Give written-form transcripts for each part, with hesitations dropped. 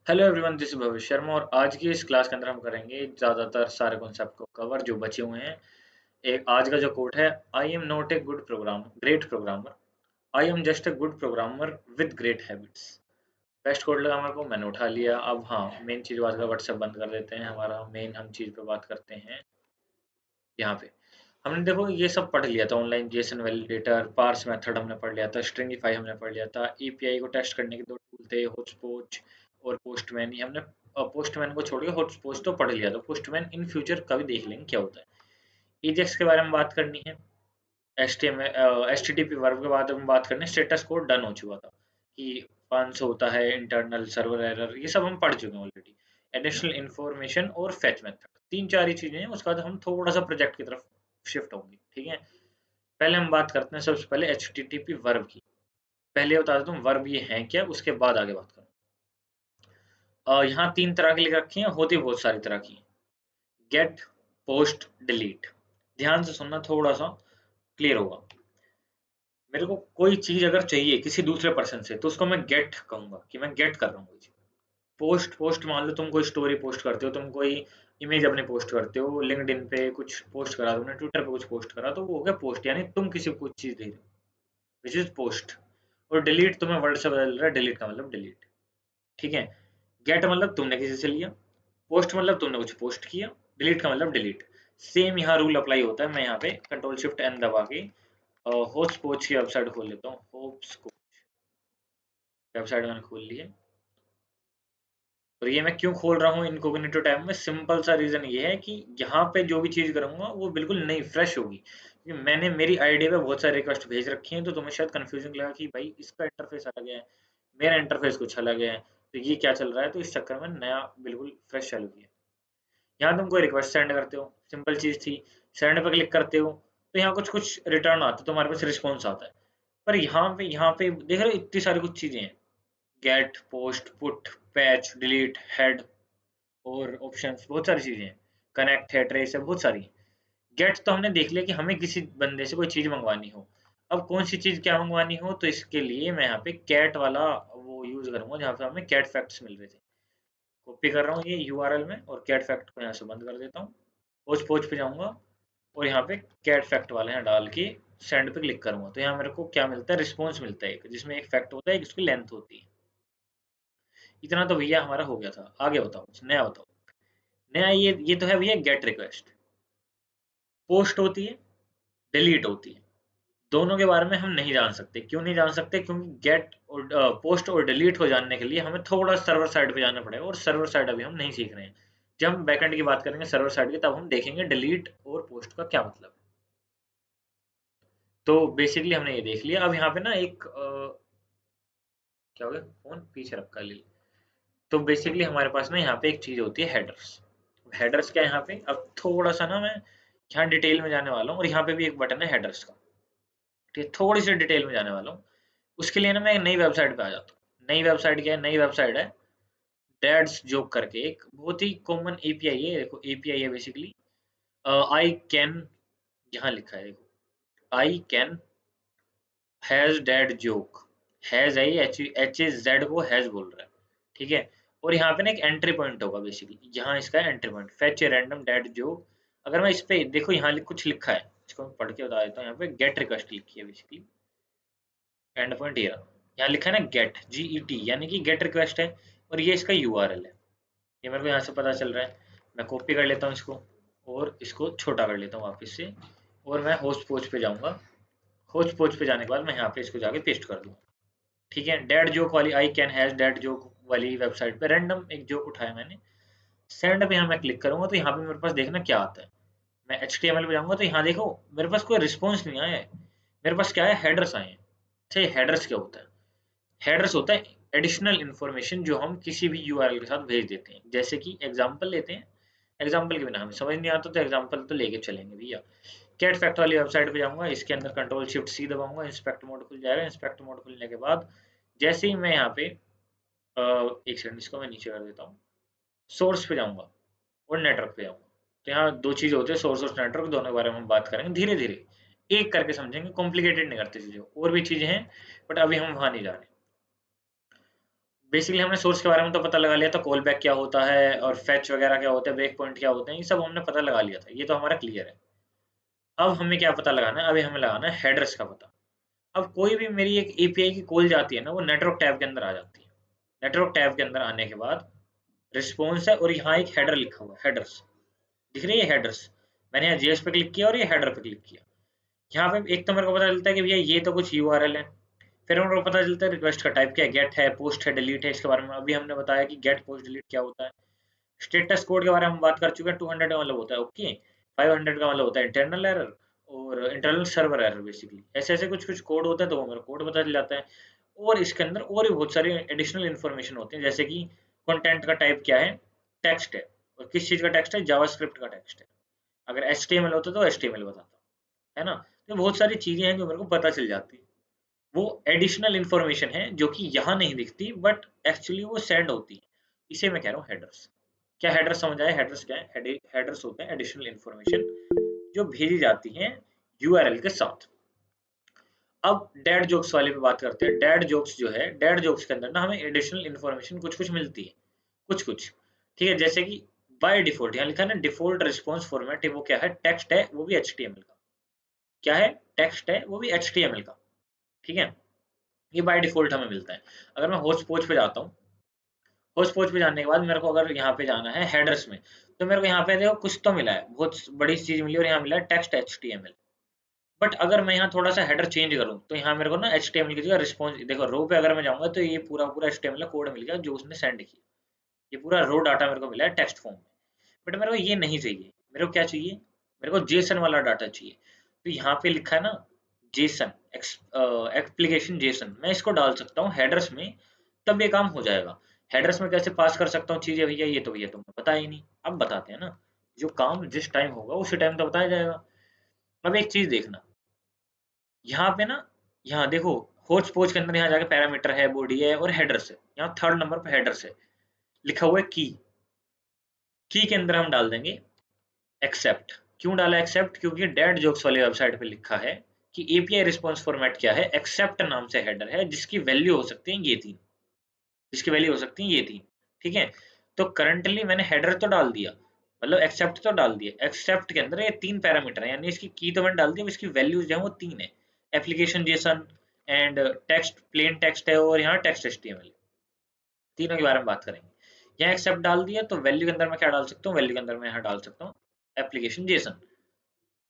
Hello everyone, this is भविष्य शर्मा और आज की इस क्लास के अंदर हम करेंगे ज़्यादातर सारे कॉन्सेप्ट को कवर जो बचे हुए हैं। एक आज का जो कोट है, I am not a good program great programmer, I am just a good programmer with great habits. Best quote लगा मेरे को, मैंने उठा लिया। अब हाँ, मेन चीज़ बात का व्हाट्सएप बंद कर देते हैं। हमारा मेन हम चीज़ पे बात करते हैं। यहाँ पे हमने देखो ये सब पढ़ लिया था। Online JSON validator, parse method हमने पढ़ लिया था, स्ट्रिंगिफाई हमने पढ़ लिया था, एपीआई को टेस्ट करने के दो टूल थे, होटस्पॉच और पोस्टमैन। ये हमने पोस्टमैन को छोड़ के होटस्पॉच तो पढ़ लिया था। पोस्टमैन इन फ्यूचर का भी देख लेंगे क्या होता है। एजेक्स के बारे में बात करनी है। एचटीटीपी वर्ब के बाद हम बात करनी है। स्टेटस कोड डन हो चुका था कि 500 होता है, इंटरनल सर्वर एरर, ये सब हम पढ़ चुके हैं ऑलरेडी। एडिशनल इन्फॉर्मेशन और फेच मेथड, तीन चार ही चीजें हैं। उसके बाद हम थोड़ा सा प्रोजेक्ट की तरफ शिफ्ट होंगे, ठीक है। पहले हम बात करते हैं सबसे पहले एचटीटीपी वर्ब की। पहले बता देता हूँ वर्ब ये है क्या, उसके बाद आगे बात करूँ। यहाँ तीन तरह की लिख रखी हैं, होती बहुत सारी तरह की। Get, post, delete. ध्यान से सुनना, थोड़ा सा क्लियर होगा। मेरे को कोई चीज अगर चाहिए किसी दूसरे पर्सन से तो उसको मैं गेट कहूंगा कि मैं गेट कर रहा हूँ कोई चीज। पोस्ट, पोस्ट मान लो तुम कोई स्टोरी पोस्ट करते हो, तुम कोई इमेज अपनी पोस्ट करते हो, लिंक्डइन पे कुछ पोस्ट करा, तुमने ट्विटर पे कुछ पोस्ट करा, तो वो हो गया पोस्ट, यानी तुम किसी को कुछ चीज दे रहे हो, विच इज पोस्ट। और डिलीट तुम्हें वर्ड से बदल रहा है, डिलीट का मतलब डिलीट, ठीक है। गेट मतलब तुमने किसी से लिया, पोस्ट मतलब तुमने कुछ पोस्ट किया, डिलीट का मतलब डिलीट। सेम यहाँ रूल अप्लाई होता है। मैं यहाँ पे कंट्रोल शिफ्ट एन दबा के होस्ट कोच की वेबसाइट खोल लेता हूँ। होप्स को वेबसाइट मैंने खोल ली है। और ये मैं क्यों खोल रहा हूँ इनकोग्निटो टैब में, सिंपल सा रीजन ये है कि यहाँ पे जो भी चीज करूंगा वो बिल्कुल नई फ्रेश होगी, क्योंकि मैंने मेरी आईडी पे बहुत सारे रिक्वेस्ट भेज रखी हैं, तो तुम्हें शायद कंफ्यूजन लगा कि भाई इसका इंटरफेस अलग है, मेरा इंटरफेस कुछ अलग है, तो ये क्या चल रहा है। तो इस चक्कर में नया बिल्कुल फ्रेश चालू किया। यहाँ तुम कोई रिक्वेस्ट सेंड करते हो, सिंपल चीज थी, सेंड पे क्लिक करते हो तो यहाँ कुछ कुछ रिटर्न आता है, तुम्हारे पास रिस्पॉन्स आता है। पर यहाँ पे देख रहे हो इतनी सारी कुछ चीजें हैं। Get, post, put, patch, delete, head और ऑप्शंस, बहुत सारी चीजें हैं। कनेक्ट है, ट्रेस है, बहुत सारी। गेट तो हमने देख लिया कि हमें किसी बंदे से कोई चीज मंगवानी हो। अब कौन सी चीज क्या मंगवानी हो, तो इसके लिए मैं यहाँ पे कैट वाला वो यूज करूंगा, जहाँ पे हमें कैट फैक्ट्स मिल रहे थे। कॉपी कर रहा हूँ ये यूआरएल में, और कैट फैक्ट को यहाँ से बंद कर देता हूँ। पोच पोच पे जाऊंगा और यहाँ पे कैट फैक्ट वाले यहाँ डाल के सेंड पे क्लिक करूंगा, तो यहाँ मेरे को क्या मिलता है, रिस्पॉन्स मिलता है एक, जिसमें एक फैक्ट होता है, एक उसकी लेंथ होती है। इतना तो भैया हमारा हो गया था। आगे बताओ, कुछ नया बताओ। नया ये तो है भैया गेट रिक्वेस्ट। पोस्ट होती है, डिलीट होती है। दोनों के बारे में हम नहीं जान सकते। क्यों नहीं जान सकते? क्योंकि गेट और पोस्ट और डिलीट को जानने के लिए हमें थोड़ा सर्वर साइड पे जाना पड़ेगा, और सर्वर साइड अभी हम नहीं सीख रहे हैं। जब हम बैकएंड की बात करेंगे सर्वर साइड की, तब हम देखेंगे डिलीट और पोस्ट का क्या मतलब है। तो बेसिकली हमने ये देख लिया। अब यहाँ पे ना एक क्या हो गया, फोन पीछे रखा ले। तो बेसिकली हमारे पास ना यहाँ पे एक चीज होती है, हेडर्स। हेडर्स क्या है यहाँ पे, अब थोड़ा सा ना मैं यहाँ डिटेल में जाने वाला हूँ, और यहाँ पे भी एक बटन है हेडर्स का, ठीक है। थोड़ी सी डिटेल में जाने वाला हूँ। उसके लिए ना मैं एक नई वेबसाइट पे आ जाता हूँ। नई वेबसाइट क्या है, नई वेबसाइट है डैड्स जोक करके, एक बहुत ही कॉमन एपीआई है। देखो एपीआई है बेसिकली, आई कैन, यहाँ लिखा है देखो, I can has dad joke. Has है, ये एच ए जेड को हैज बोल रहा है, ठीक है। और यहाँ पे ना एक एंट्री पॉइंट होगा बेसिकली, यहाँ इसका entry point fetch a random dad joke. अगर मैं इस पे देखो, यहाँ कुछ लिखा है, इसको मैं पढ़ के बता देता हूँ। यहाँ पे गेट रिक्वेस्ट लिखी है बेसिकली, एंड पॉइंट ये रहा। यहाँ लिखा है ना गेट, जी ई टी, यानी कि गेट रिक्वेस्ट है। और ये इसका यूआरएल है, ये मेरे को यहाँ से पता चल रहा है। मैं कॉपी कर लेता हूँ इसको, और इसको छोटा कर लेता हूँ वापस से, और मैं होस्ट पोच पे जाऊँगा। होस्ट पोच पे जाने के बाद मैं यहाँ पे इसको जाके पेस्ट कर दूँ, ठीक है। डैड जोक वाली, I can has dad joke वाली वेबसाइट पे रैंडम एक जोक उठाया मैंने। सेंड पे यहाँ मैं क्लिक करूंगा तो यहाँ पे मेरे पास देखना क्या आता है। मैं HTML पे जाऊंगा तो यहाँ देखो मेरे पास कोई रिस्पॉन्स नहीं आया है। मेरे पास क्या है, हेडर्स आए हैं। अच्छा, ये हेडर्स क्या होता है? हेडर्स होता है एडिशनल इन्फॉर्मेशन जो हम किसी भी यूआरएल के साथ भेज देते हैं। जैसे कि एग्जांपल लेते हैं, एग्जांपल के बिना हमें समझ नहीं आता तो एग्जांपल तो लेके चलेंगे भैया। कैट फैक्ट वाली वेबसाइट पे जाऊंगा, इसके अंदर कंट्रोल शिफ्ट सी दबाऊंगा, इंस्पेक्ट मोड खुल जाएगा। इंस्पेक्ट मोड खुलने के बाद जैसे ही मैं यहाँ पे एक सेकंड, इसको मैं नीचे कर देता हूँ, सोर्स पे जाऊंगा और नेटवर्क पे जाऊंगा। तो यहाँ दो चीज़ होती है, सोर्स और नेटवर्क, दोनों के बारे में हम बात करेंगे धीरे धीरे, एक करके समझेंगे, कॉम्प्लिकेटेड नहीं करते चीज़ों। और भी चीज़ें हैं बट अभी हम वहाँ नहीं जा रहे। बेसिकली हमने सोर्स के बारे में तो पता लगा लिया था, कॉल बैक क्या होता है और फेच वगैरह क्या होता है, ब्रेक पॉइंट क्या होते हैं, ये सब हमने पता लगा लिया था, ये तो हमारा क्लियर है। अब हमें क्या पता लगाना है, अभी हमें लगाना है हेडर्स का पता। अब कोई भी मेरी एक एपीआई की कॉल जाती है ना, वो नेटवर्क टैब के अंदर आ जाती है। नेटवर्क टैब के अंदर आने के बाद रिस्पॉन्स है और यहाँ एक हेडर लिखा हुआ है, हेडर्स दिख रही है, हेडर्स। मैंने यहाँ जेएस पे क्लिक किया और ये हेडर पे क्लिक किया। यहाँ पे एक तो मेरे को पता चलता है कि भैया ये तो कुछ यूआरएल है। फिर मेरे को पता चलता है रिक्वेस्ट का टाइप क्या है, गेट है, पोस्ट है, डिलीट है। इसके बारे में अभी हमने बताया कि गेट पोस्ट डिलीट क्या होता है। स्टेटस कोड के बारे में हम बात कर चुके हैं, 200 का मतलब होता है ओके, 500 का मतलब होता है इंटरनल एरर और इंटरनल सर्वर एरर। बेसिकली ऐसे ऐसे कुछ कुछ कोड होता है, तो वो मेरे कोड पता चल जाता है। और इसके अंदर और भी बहुत सारी एडिशनल इन्फॉर्मेशन होती है, जैसे कि कंटेंट का टाइप क्या है, टेक्स्ट है, और किस चीज़ का टेक्स्ट है, जावास्क्रिप्ट का टेक्स्ट है। अगर एचटीएमएल होता तो एचटीएमएल बताता, है ना। तो बहुत सारी चीज़ें हैं जो मेरे को पता चल जाती है। वो एडिशनल इन्फॉर्मेशन है जो कि यहाँ नहीं दिखती, बट एक्चुअली वो सेंड होती है। इसे मैं कह रहा हूँ हेडर्स। क्या हेडर्स समझ आया? हेडर्स क्या है? हेडर्स होते हैं एडिशनल इन्फॉर्मेशन जो भेजी जाती हैं यूआरएल के साथ। अब डेड जोक्स वाले पे बात करते हैं। डेड जोक्स जो है, डेड जोक्स के अंदर ना हमें एडिशनल इन्फॉर्मेशन कुछ कुछ मिलती है, कुछ कुछ। ठीक है, जैसे कि बाय डिफॉल्ट यहाँ लिखा है ना, डिफॉल्ट रिस्पॉन्स फॉर्मेट है, वो क्या है, टेक्स्ट है, वो भी एचटीएमएल का। क्या है? टेक्स्ट है, वो भी एचटीएमएल का। ठीक है, ये बाय डिफॉल्ट हमें मिलता है। अगर मैं होस्ट पोज पे जाता हूँ, होस्ट पोज पे जाने के बाद मेरे को अगर यहाँ पे जाना है हेडर्स में, तो मेरे को यहाँ पे देखो कुछ तो मिला है, बहुत बड़ी चीज मिली, और यहाँ मिला है टेक्स्ट एचटीएमएल। बट अगर मैं यहाँ थोड़ा सा हेडर चेंज करूँ, तो यहाँ मेरे को ना एचटीएमएल की जगह रिस्पॉन्स, देखो रो पे अगर मैं जाऊंगा तो ये पूरा पूरा एचटीएमएल का कोड मिल गया जो उसने सेंड किया। ये पूरा रो डाटा मेरे को मिला है टेक्स्ट फॉर्म में। बट मेरे को ये नहीं चाहिए। मेरे को क्या चाहिए? मेरे को जेसन वाला डाटा चाहिए। तो यहाँ पे लिखा है ना जेसन, एप्लीकेशन जेसन, मैं इसको डाल सकता हूँ हेडर्स में, तब ये काम हो जाएगा। हेडर्स में कैसे पास कर सकता हूँ चीजें भैया, ये तो भैया तुमने बताया ही नहीं। अब बताते हैं ना, जो काम जिस टाइम होगा उसी टाइम तो बताया जाएगा। अब एक चीज देखना, यहाँ पे ना, यहाँ देखो, होस्ट पोज के अंदर यहाँ जाके पैरामीटर है, बॉडी है और हेडर्स है। यहाँ थर्ड नंबर पे हेडर्स है, लिखा हुआ है की। की के अंदर हम डाल देंगे एक्सेप्ट। क्यों डाला एक्सेप्ट? क्योंकि डेड जोक्स वाली वेबसाइट पे लिखा है कि एपीआई रिस्पॉन्स फॉर्मेट क्या है, एक्सेप्ट नाम से हेडर है, जिसकी वैल्यू हो सकती है ये तीन, जिसकी वैल्यू हो सकती है ये तीन। ठीक है, तो करंटली मैंने हेडर तो डाल दिया, मतलब एक्सेप्ट तो डाल दिया। एक्सेप्ट के अंदर ये तीन पैरामीटर है, यानी इसकी की तो मैंने डाल दी, इसकी वैल्यूज जो है वो तीन है, application Jason and text, plain text है, और यहाँ टेक्स्ट एचटीएमएल। तीनों के बारे में बात करेंगे। यहाँ एक्सेप्ट डाल दिया, तो वैल्यू के अंदर मैं क्या डाल सकता हूँ, वैल्यू के अंदर मैं यहाँ डाल सकता हूँ एप्लीकेशन जेसन।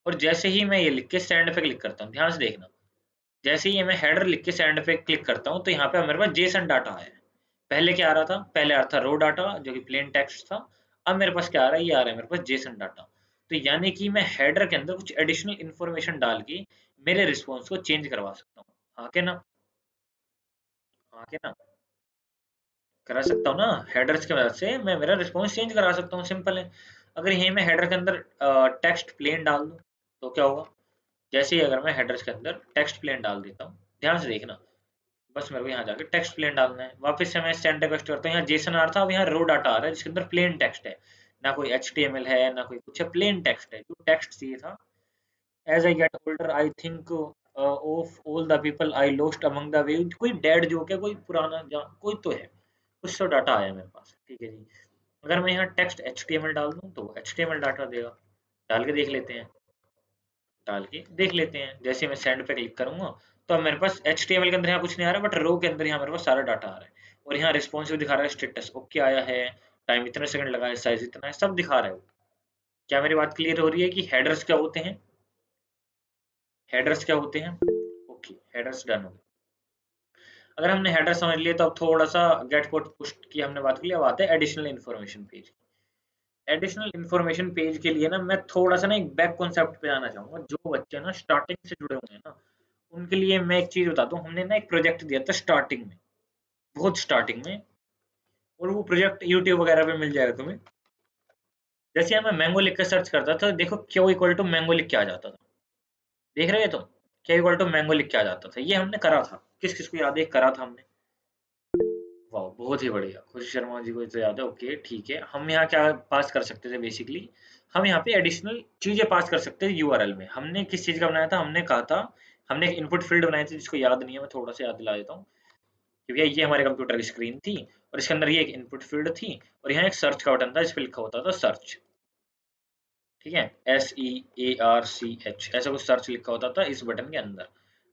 और जैसे ही मैं ये लिख के सेंड पे क्लिक करता हूँ, ध्यान से देखना, जैसे ही मैं हेडर लिख के सेंड पे क्लिक करता हूँ, तो यहाँ पे मेरे पास जेसन डाटा आया है। पहले क्या आ रहा था? पहले आ रहा था रो डाटा जो कि प्लेन टेक्स्ट था। अब मेरे पास क्या आ रहा है? ये आ रहा है मेरे पास जेसन डाटा। तो यानी कि मैं हेडर के अंदर कुछ एडिशनल इन्फॉर्मेशन डाल के मेरे रिस्पॉन्स को चेंज करवा सकता हूँ। हाँ के ना? हाँ के ना? करा सकता हूँ ना, हेडर्स की मदद से मैं मेरा रिस्पॉन्स चेंज करा सकता हूँ, सिंपल है। अगर यही मैं हेडर के अंदर टेक्स्ट प्लेन डाल दूँ, तो क्या होगा? जैसे ही अगर मैं हेडर्स के अंदर टेक्स्ट प्लेन डाल देता हूँ, ध्यान से देखना, बस मेरे को यहाँ जाके टेक्स्ट प्लेन डालना है। वापस से मैं सेंड रिक्वेस्ट करता हूँ, यहाँ जेसन आ रहा था, अब यहाँ रो डाटा आ रहा है जिसके अंदर प्लेन टेक्स्ट है, ना कोई एचटीएमएल है ना कोई कुछ है, प्लेन टेक्स्ट है, जो टेक्स्ट चाहिए था। As I get older I think of all the people I lost among the way, कोई डेड जोक है, कोई पुराना कोई तो है, कुछ तो डाटा आया मेरे पास। ठीक है जी, अगर मैं यहाँ टेक्स्ट एचटीएमएल डाल दूँ तो एचटीएमएल डाटा देगा। डाल के देख लेते हैं, डाल के देख लेते हैं। जैसे मैं सेंड पे क्लिक करूंगा, तो अब मेरे पास एचटीएमएल के अंदर यहाँ कुछ नहीं आ रहा, बट रो के अंदर यहाँ मेरे पास सारा डाटा आ रहा है। और यहाँ रिस्पॉन्सिव दिखा रहा है, स्टेटस ओके आया है, टाइम इतने सेकंड लगा है, साइज इतना है, सब दिखा रहा है वो। क्या मेरी बात क्लियर हो रही है कि हेडर्स क्या होते हैं? हेडर्स क्या होते हैं? ओके, हेडर्स डन हो गए। अगर हमने हेडर समझ लिया, तो अब थोड़ा सा गेट पोस्ट पुस्ट की हमने बात की, अब आते हैं additional information page. Additional information page के लिए ना मैं थोड़ा सा ना एक बैक कॉन्सेप्ट पे आना चाहूंगा। जो बच्चे ना स्टार्टिंग से जुड़े हुए हैं ना, उनके लिए मैं एक चीज बताता हूँ। हमने ना एक प्रोजेक्ट दिया था स्टार्टिंग में, बहुत स्टार्टिंग में, और वो प्रोजेक्ट यूट्यूब वगैरह पे मिल जाएगा तुम्हें। जैसे मैं मैंगो लिख कर सर्च करता था, देखो क्यू इक्वल टू मैंगो लिख के आ जाता था। देख रहे हो तुम? क्यू इक्वल टू मैंगो लिख के आ जाता था। ये हमने करा था, किस किस को याद है? करा था हमने। वाह, बहुत ही बढ़िया, खुशी शर्मा जी को तो याद है। ओके ठीक है, हम यहाँ क्या पास कर सकते थे बेसिकली, हम यहाँ पे एडिशनल चीजें पास कर सकते थे यूआरएल में। हमने किस चीज का बनाया था? हमने कहा था, हमने एक इनपुट फील्ड बनाई थी जिसको याद नहीं है, मैं थोड़ा सा याद दिला देता हूँ। क्योंकि ये हमारे कंप्यूटर की स्क्रीन थी और इसके अंदर ये एक इनपुट फील्ड थी और यहाँ एक सर्च का बटन था जिस पे लिखा होता था सर्च। ठीक है, SEARCH ऐसा कुछ सर्च लिखा होता था इस बटन के अंदर।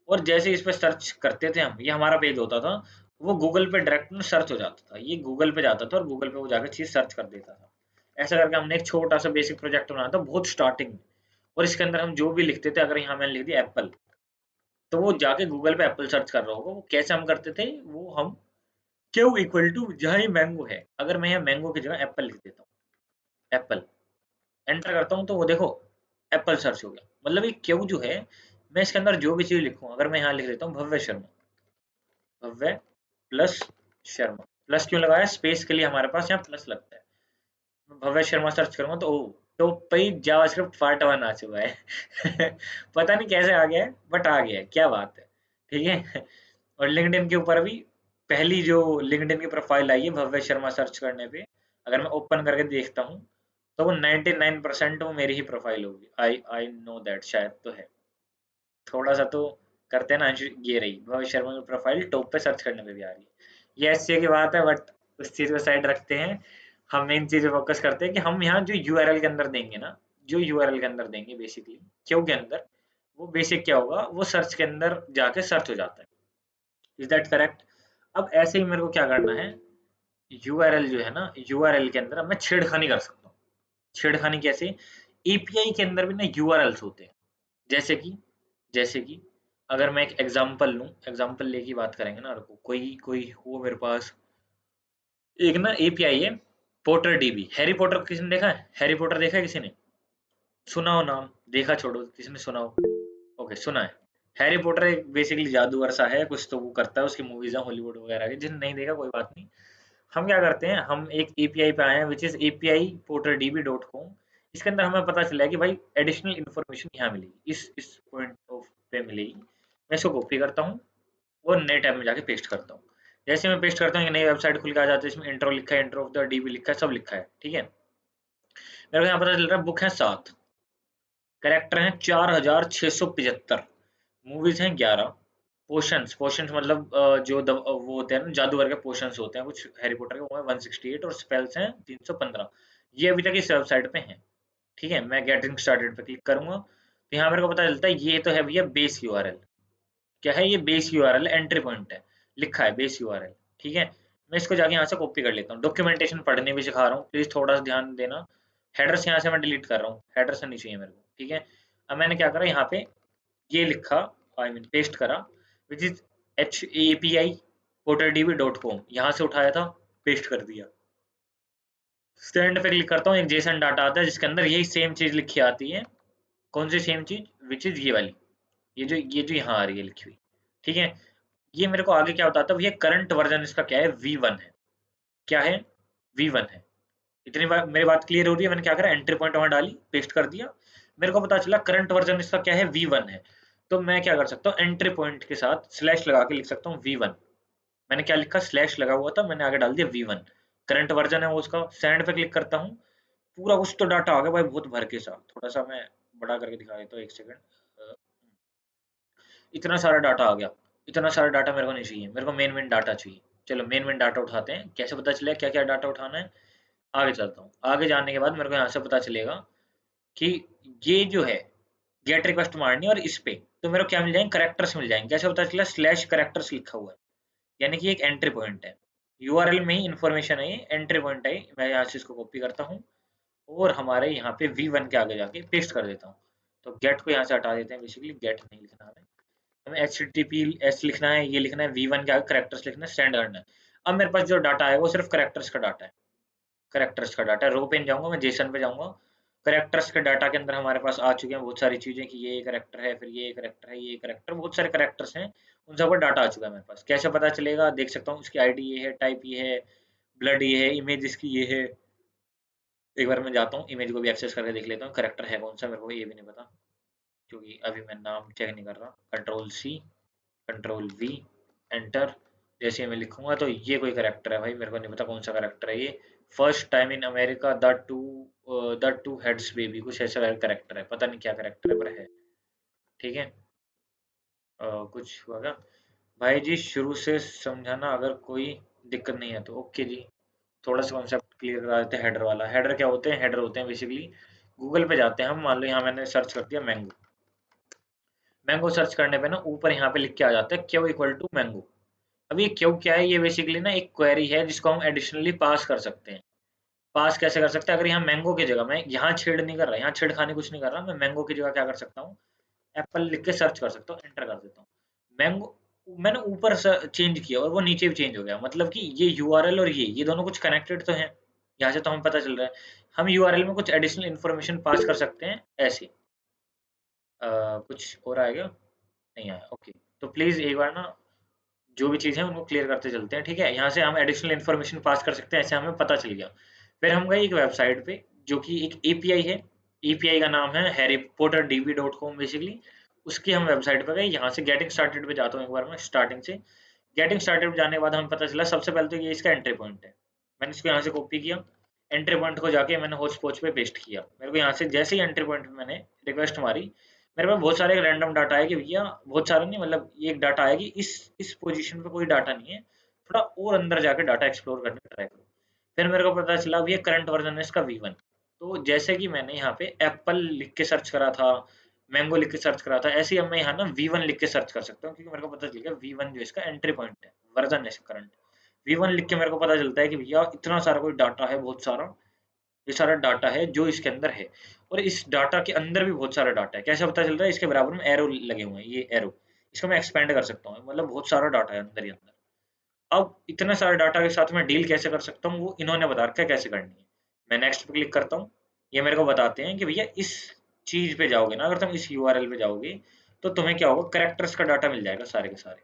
और जैसे इस पे सर्च करते थे हम, ये हमारा पेज होता था, वो गूगल पे डायरेक्ट में सर्च हो जाता था। ये गूगल पे जाता था और गूगल पे वो जाकर चीज सर्च कर देता था। ऐसा करके हमने एक छोटा सा बेसिक प्रोजेक्ट बनाया था बहुत स्टार्टिंग में। और इसके अंदर हम जो भी लिखते थे, अगर यहाँ मैंने लिख दिया एप्पल, तो वो जाके गूगल पे एप्पल सर्च कर रहा होगा। वो कैसे हम करते थे, वो हम क्यू इक्वल टू जहाँ ये मैंगो है, अगर मैं यहाँ मैंगो की जगह एप्पल लिख देता हूँ, एप्पल एंटर करता हूँ, तो वो देखो एप्पल सर्च हो गया। मतलब ये क्यू जो है, मैं इसके अंदर जो भी चीज लिखूँ, अगर मैं यहाँ लिख देता हूँ भव्य शर्मा, भव्य प्लस शर्मा, प्लस क्यों लगाया, स्पेस के लिए हमारे पास यहाँ प्लस लगता है। मैं भव्य शर्मा सर्च करूंगा तो ओ, तो भाई जावास्क्रिप्ट पार्ट 1 आ चुका है। पता नहीं कैसे आ गया है, बट आ गया है, क्या बात है। ठीक है। और लिंक्डइन के ऊपर भी पहली जो लिंक्डइन की प्रोफाइल आई है भव्य शर्मा सर्च करने पे, अगर मैं ओपन करके देखता हूँ, तो वो 99% वो मेरी ही प्रोफाइल होगी। आई आई नो दैट, शायद तो है। थोड़ा सा तो करते हैं ना अंशु, ये रही भविष्य शर्मा की प्रोफाइल, टॉप पे सर्च करने पे भी आ रही है। ये अच्छी की बात है, बट उस चीज को साइड रखते हैं। हम मेन चीज पे फोकस करते हैं कि हम यहाँ जो यूआरएल के अंदर देंगे ना, जो यूआरएल के अंदर देंगे बेसिकली क्यों के अंदर, वो बेसिक क्या होगा, वो सर्च के अंदर जाके सर्च हो जाता है। Is that correct? अब ऐसे ही मेरे को क्या करना है, यूआरएल जो है ना, यूआरएल के अंदर अब मैं छेड़खानी कर सकता हूँ। छेड़खानी कैसे, एपीआई के अंदर भी ना यूआरएल्स होते हैं। जैसे कि अगर मैं एक एग्जांपल लूं, एग्जांपल लेके बात करेंगे ना, रुको, कोई कोई हो मेरे पास एक ना एपीआई है, पोटर डीबी। हैरी पॉटर किसी ने देखा है, हैरी पॉटर देखा है किसी ने, सुना हो नाम, देखा छोड़ो, किसी ने सुना हो। ओके, सुना है। हैरी पॉटर एक बेसिकली जादूगर सा है, कुछ तो वो करता है, उसकी मूवीज हैं हॉलीवुड वगैरह की, जिन्हें नहीं देखा कोई बात नहीं। हम क्या करते हैं, हम एक एपीआई पे आए हैं विच इज एपीआई porterdb.com। इसके अंदर हमें पता चला है कि भाई एडिशनल इन्फॉर्मेशन यहाँ मिलेगी, इस पॉइंट ऑफ पे मिलेगी। मैं इसको कॉपी करता हूँ और नए टैब में जाके पेस्ट करता हूँ। जैसे मैं पेस्ट करता हूँ, एक नई वेबसाइट खुल के आ जाती है, इसमें इंट्रो लिखा है, इंट्रो ऑफ द डीबी लिखा है, सब लिखा है। ठीक है, मेरे को यहाँ पता चल रहा है बुक है 7, कैरेक्टर हैं 4675, मूवीज हैं 11, पोशंस पोशंस मतलब जो वो होते हैं ना जादूगर के पोशंस होते हैं कुछ हैरी पॉटर के, वो है 168, और स्पेल्स हैं 315। ये अभी तक इस वेबसाइट पे हैं। ठीक है, मैं गेटिंग स्टार्टेड पे क्लिक करूंगा, तो यहाँ मेरे को पता चलता है ये तो है भैया बेस यूआरएल। क्या है ये, बेस यूआरएल, एंट्री पॉइंट है, लिखा है बेस यूआरएल। ठीक है, मैं इसको जाके यहाँ से कॉपी कर लेता हूँ। डॉक्यूमेंटेशन पढ़ने भी सिखा रहा हूँ, प्लीज थोड़ा सा ध्यान देना। हेडर्स यहाँ से मैं डिलीट कर रहा हूँ, हेडर्स नहीं चाहिए मेरे को। ठीक है, अब मैंने क्या करा, यहाँ पे ये लिखा, आई मीन पेस्ट करा, विच इज HAPI porterdb.com, यहाँ से उठाया था, पेस्ट कर दिया। स्टैंड पे क्लिक करता हूँ, एक जेसन डाटा आता है जिसके अंदर यही सेम चीज लिखी आती है। कौन सी सेम चीज, विच इज ये वाली, ये जो यहाँ आ रही है लिखी हुई। ठीक है, ये मेरे को आगे क्या बताता है, ये करंट वर्जन इसका क्या है, V1 है। क्या है, V1 है। इतनी बार मेरी बात क्लियर हो रही है? मैंने क्या करा, एंट्री पॉइंट वहां डाली, पेस्ट कर दिया, मेरे को पता चला करंट वर्जन इसका क्या है, V1 है। तो मैं क्या कर सकता हूँ, एंट्री पॉइंट के साथ स्लैश लगा के लिख सकता हूँ V1। मैंने क्या लिखा, स्लैश लगा हुआ था, मैंने आगे डाल दिया V1, करंट वर्जन है वो उसका। सेंड पे क्लिक करता हूँ, पूरा कुछ तो डाटा आ गया भाई, बहुत भर के साथ। थोड़ा सा मैं बड़ा करके दिखा देता हूँ, एक सेकंड। इतना सारा डाटा आ गया। इतना सारा डाटा मेरे को नहीं चाहिए, मेरे को मेन डाटा चाहिए। चलो मेन डाटा उठाते हैं, कैसे पता चले क्या क्या डाटा उठाना है, आगे चलता हूँ। आगे जाने के बाद मेरे को यहाँ से पता चलेगा कि ये जो है गेट रिक्वेस्ट मारनी है, और इस पे तो मेरे को क्या मिल जाएंगे, करेक्टर्स मिल जाएंगे। कैसे पता चला, स्लैश करेक्टर्स लिखा हुआ है, यानी कि एक एंट्री पॉइंट है। यूआरएल में ही इन्फॉर्मेशन है, ये एंट्री पॉइंट है। मैं यहाँ से इसको कॉपी करता हूँ और हमारे यहाँ पे V1 के आगे जाके पेस्ट कर देता हूँ। तो गेट को यहाँ से हटा देते हैं, बेसिकली गेट नहीं लिखना हमें HTTPS लिखना है, ये लिखना है, V1 के आगे करेक्टर्स लिखना है, स्टैंड करना है। अब मेरे पास जो डाटा है वो सिर्फ करेक्टर्स का डाटा है, करेक्टर्स का डाटा है। रो पे नहीं जाऊंगा, मैं जेसन पे जाऊंगा। करेक्टर्स के डाटा के अंदर हमारे पास आ चुके हैं बहुत सारी चीजें, कि ये करेक्टर है, फिर ये करेक्टर है, ये करेक्टर, बहुत सारे करेक्टर्स हैं। उन सबका डाटा आ चुका है मेरे पास। कैसे पता चलेगा, देख सकता हूँ, इसकी आईडी ये है, टाइप ये है, ब्लड ये है, इमेज इसकी ये है। एक बार मैं जाता हूँ, इमेज को भी एक्सेस करके देख लेता हूँ, करेक्टर है कौन सा, मेरे को ये भी नहीं पता, क्योंकि अभी मैं नाम चेक नहीं कर रहा। Control C, control V, enter. जैसे मैं लिखूंगा तो ये कोई करेक्टर है भाई, मेरे को नहीं पता कौन सा करेक्टर है ये। First time in America, the two heads baby, कुछ ऐसा करेक्टर है, पता नहीं क्या करेक्टर है, पर है। ठीक है, कुछ होगा। भाई जी शुरू से समझाना, अगर कोई दिक्कत नहीं है तो ओके जी। थोड़ा सा कॉन्सेप्ट क्लियर करा देते हैं। हेडर वाला, हेडर क्या होते हैं? हेडर होते हैं बेसिकली, गूगल पे जाते हैं हम, मान लो यहाँ मैंने सर्च कर दिया मैंगो। मैंगो सर्च करने पे ना ऊपर यहाँ पे लिख के आ जाता है क्यू इक्वल टू मैंगो। अब ये क्यू क्या है? ये बेसिकली ना एक क्वेरी है जिसको हम एडिशनली पास कर सकते हैं। पास कैसे कर सकते हैं? अगर यहाँ मैंगो की जगह, मैं यहाँ छेड़ नहीं कर रहा, यहाँ छेड़खानी कुछ नहीं कर रहा, मैं मैंगो की जगह क्या कर सकता हूँ, एप्पल लिख के सर्च कर सकता हूँ, एंटर कर देता हूँ। मैंगो मैंने ऊपर चेंज किया और वो नीचे भी चेंज हो गया, मतलब कि ये यूआरएल और ये दोनों कुछ कनेक्टेड तो हैं। यहाँ से तो हमें पता चल रहा है। हम यूआरएल में कुछ एडिशनल इन्फॉर्मेशन पास कर सकते हैं ऐसे। कुछ और आएगा? नहीं आया, ओके। तो प्लीज एक बार ना जो भी चीज़ है उनको क्लियर करते चलते हैं, ठीक है? यहाँ से हम एडिशनल इन्फॉर्मेशन पास कर सकते हैं, ऐसे हमें पता चल गया। फिर हम गए एक वेबसाइट पे जो कि एक एपीआई है। एपीआई का नाम है हैरी पॉटर db.com बेसिकली। उसकी हम वेबसाइट पे गए, यहाँ से गेटिंग स्टार्टेड पे जाता हूँ एक बार मैं स्टार्टिंग से। गेटिंग स्टार्टेड पे जाने के बाद हमें पता चला सबसे पहले तो ये इसका एंट्री पॉइंट है। मैंने इसको यहाँ से कॉपी किया, एंट्री पॉइंट को जाके मैंने होस्ट पोच पे पेस्ट किया। मेरे को यहाँ से जैसे ही एंट्री पॉइंट पे मैंने रिक्वेस्ट मारी, मेरे पास बहुत सारे रैंडम डाटा है कि भैया, बहुत सारा नहीं मतलब ये एक डाटा है कि इस पोजीशन पे कोई डाटा नहीं है, थोड़ा और अंदर जाके डाटा एक्सप्लोर करने का ट्राई करो। फिर मेरे को पता चला अब ये करंट वर्जन है इसका V1। तो जैसे कि मैंने यहाँ पे एप्पल लिख के सर्च करा था, मैंगो लिख के सर्च करा था, ऐसे ही अब मैं यहाँ ना V1 लिख के सर्च कर सकता हूँ, क्योंकि मेरे को पता चल गया V1 जो इसका एंट्री पॉइंट है, वर्जन है इसका करंट। V1 लिख के मेरे को पता चलता है कि भैया इतना सारा कोई डाटा है, बहुत सारा, ये सारा डाटा है जो इसके अंदर है। और इस डाटा के अंदर भी बहुत सारा डाटा है। कैसे पता चल रहा है? इसके बराबर में एरो लगे हुए हैं, ये एरो, इसको मैं एक्सपेंड कर सकता हूँ, मतलब बहुत सारा डाटा है अंदर ही अंदर। अब इतने सारे डाटा के साथ मैं डील कैसे कर सकता हूँ, वो इन्होंने बता रखा है कैसे करनी है। मैं नेक्स्ट पे क्लिक करता हूँ। ये मेरे को बताते हैं कि भैया इस चीज पे जाओगे ना, अगर तुम इस यूआरएल पे जाओगे तो तुम्हें क्या होगा, करेक्टर्स का डाटा मिल जाएगा सारे के सारे।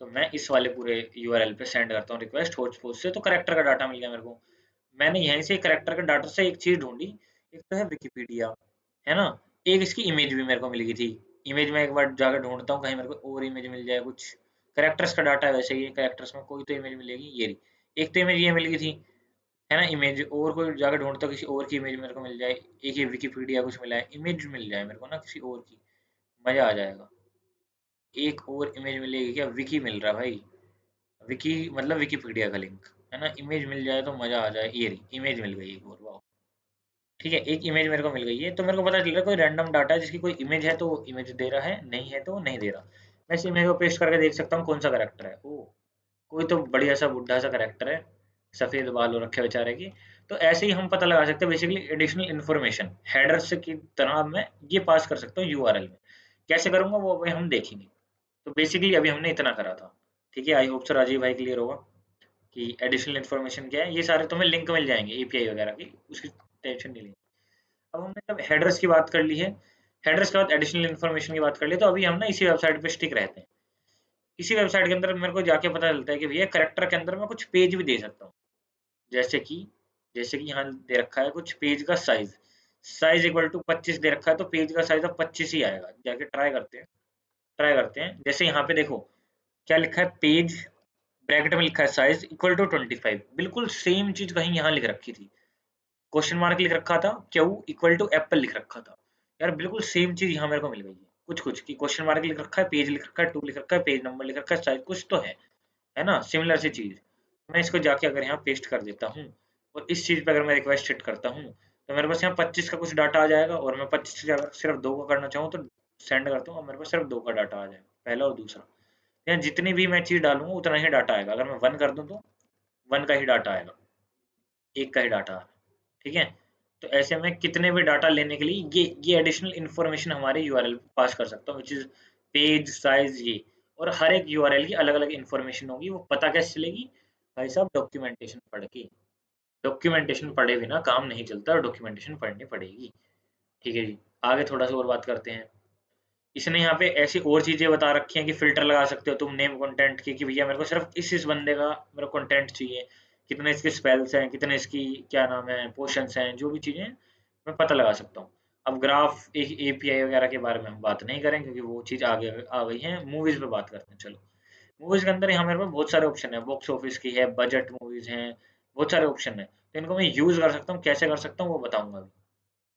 तो मैं इस वाले पूरे यूआरएल पे सेंड करता हूँ रिक्वेस्ट होस्ट से, तो करेक्टर का डाटा मिल गया मेरे को। मैंने यहीं से करेक्टर के डाटा से एक चीज ढूंढी। एक तो है विकिपीडिया, है ना? एक इसकी इमेज भी मेरे को मिल गई थी। इमेज में एक बार जाकर ढूंढता हूँ कहीं मेरे को और इमेज मिल जाए कुछ। करेक्टर्स का डाटा है वैसे, ये करेक्टर्स में कोई तो इमेज मिलेगी, ये रही। एक तो इमेज ये मिल गई थी, है ना? इमेज और कोई जाकर ढूंढता हूँ किसी और की इमेज मेरे को मिल जाए। एक ये विकिपीडिया कुछ मिला है, इमेज मिल जाए मेरे को ना किसी और की, मजा आ जाएगा। एक और इमेज मिलेगी क्या? विकी मिल रहा है भाई। विकी मतलब विकिपीडिया का लिंक, है ना? इमेज मिल जाए तो मजा आ जाए। ये रही इमेज मिल गई एक और, वाह। ठीक है, एक इमेज मेरे को मिल गई है, तो मेरे को पता चल रहा है कोई रैंडम डाटा है जिसकी कोई इमेज है तो वो इमेज दे रहा है, नहीं है तो वो नहीं दे रहा। मैं इस इमेज को पेस्ट करके देख सकता हूँ कौन सा करेक्टर है। ओ, कोई तो बढ़िया सा बुढ़ा सा करेक्टर है, सफेद बाल हो रखे बेचारे की। तो ऐसे ही हम पता लगा सकते हैं बेसिकली एडिशनल इन्फॉर्मेशन हेडर्स की तरह मैं ये पास कर सकता हूँ यूआरएल में। कैसे करूंगा वो अभी हम देखेंगे। तो बेसिकली अभी हमने इतना करा था। ठीक है, आई होप सो राजीव भाई क्लियर होगा कि एडिशनल इन्फॉर्मेशन क्या है। ये सारे तुम्हें लिंक मिल जाएंगे एपीआई वगैरह की, उसकी टेंशन नहीं लेनी। अब हमने जब हेडर्स की बात कर ली है, हेडर्स के बाद एडिशनल इन्फॉर्मेशन की बात कर ली, तो अभी हम ना इसी वेबसाइट पे स्टिक रहते हैं। इसी वेबसाइट के अंदर मेरे को जाके पता चलता है कि भैया करेक्टर के अंदर मैं कुछ पेज भी दे सकता हूँ। जैसे कि जैसे कि यहाँ दे रखा है कुछ पेज का साइज, साइज इक्वल टू 25 दे रखा है, तो पेज का साइज अब 25 ही आएगा। जाके ट्राई करते हैं, ट्राई करते हैं। जैसे यहाँ पे देखो क्या लिखा है, पेज ब्रैकेट में लिखा है साइज इक्वल टू 25, बिल्कुल सेम चीज कहीं यहाँ लिख रखी थी। क्वेश्चन मार्क लिख रखा था, क्यू इक्वल टू एप्पल लिख रखा था। यार बिल्कुल सेम चीज यहाँ मेरे को मिल गई है। कुछ कुछ की क्वेश्चन मार्क लिख रखा है, पेज लिख रखा है, टू लिख रखा है, पेज नंबर लिख रखा है, साइज कुछ तो है ना? सिमिलर सी चीज। मैं इसको जाके अगर यहाँ पेस्ट कर देता हूँ और इस चीज पे अगर मैं रिक्वेस्ट हिट करता हूँ, तो मेरे पास यहाँ 25 का कुछ डाटा आ जाएगा, और मैं 25 से अगर सिर्फ 2 का करना चाहूँ तो सेंड करता हूँ और मेरे पास सिर्फ 2 का डाटा आ जाएगा, पहला और दूसरा। यहाँ जितनी भी मैं चीज डालूंगा उतना ही डाटा आएगा। अगर मैं 1 कर दूँ तो 1 का ही डाटा आएगा, 1 का ही डाटा आ रहा है। ठीक है? तो ऐसे में कितने भी डाटा लेने के लिए ये एडिशनल इन्फॉर्मेशन हमारे यूआरएल पे पास कर सकता हूँ, व्हिच इज पेज साइज ये। और हर एक यूआरएल की अलग अलग इन्फॉर्मेशन होगी, वो पता कैसे चलेगी? भाई साहब डॉक्यूमेंटेशन पढ़ के। डॉक्यूमेंटेशन पढ़े बिना काम नहीं चलता, और डॉक्यूमेंटेशन पढ़नी पड़ेगी। ठीक है जी, आगे थोड़ा सा और बात करते हैं। इसने यहाँ पे ऐसी और चीजें बता रखी हैं कि फिल्टर लगा सकते हो तुम नेम कंटेंट की, कि भैया मेरे को सिर्फ इस बंदे का मेरे को कंटेंट चाहिए, कितने इसके स्पेल्स हैं, कितने इसकी क्या नाम है पोर्शंस हैं, जो भी चीजें हैं, मैं पता लगा सकता हूँ। अब ग्राफ एक एपीआई वगैरह के बारे में हम बात नहीं करें, क्योंकि वो चीज आगे आ गई है। मूवीज पे बात करते हैं, चलो। मूवीज के अंदर यहाँ मेरे पास बहुत सारे ऑप्शन है, बॉक्स ऑफिस की है, बजट मूवीज हैं, बहुत सारे ऑप्शन है। तो इनको मैं यूज कर सकता हूँ, कैसे कर सकता हूँ वो बताऊंगा अभी।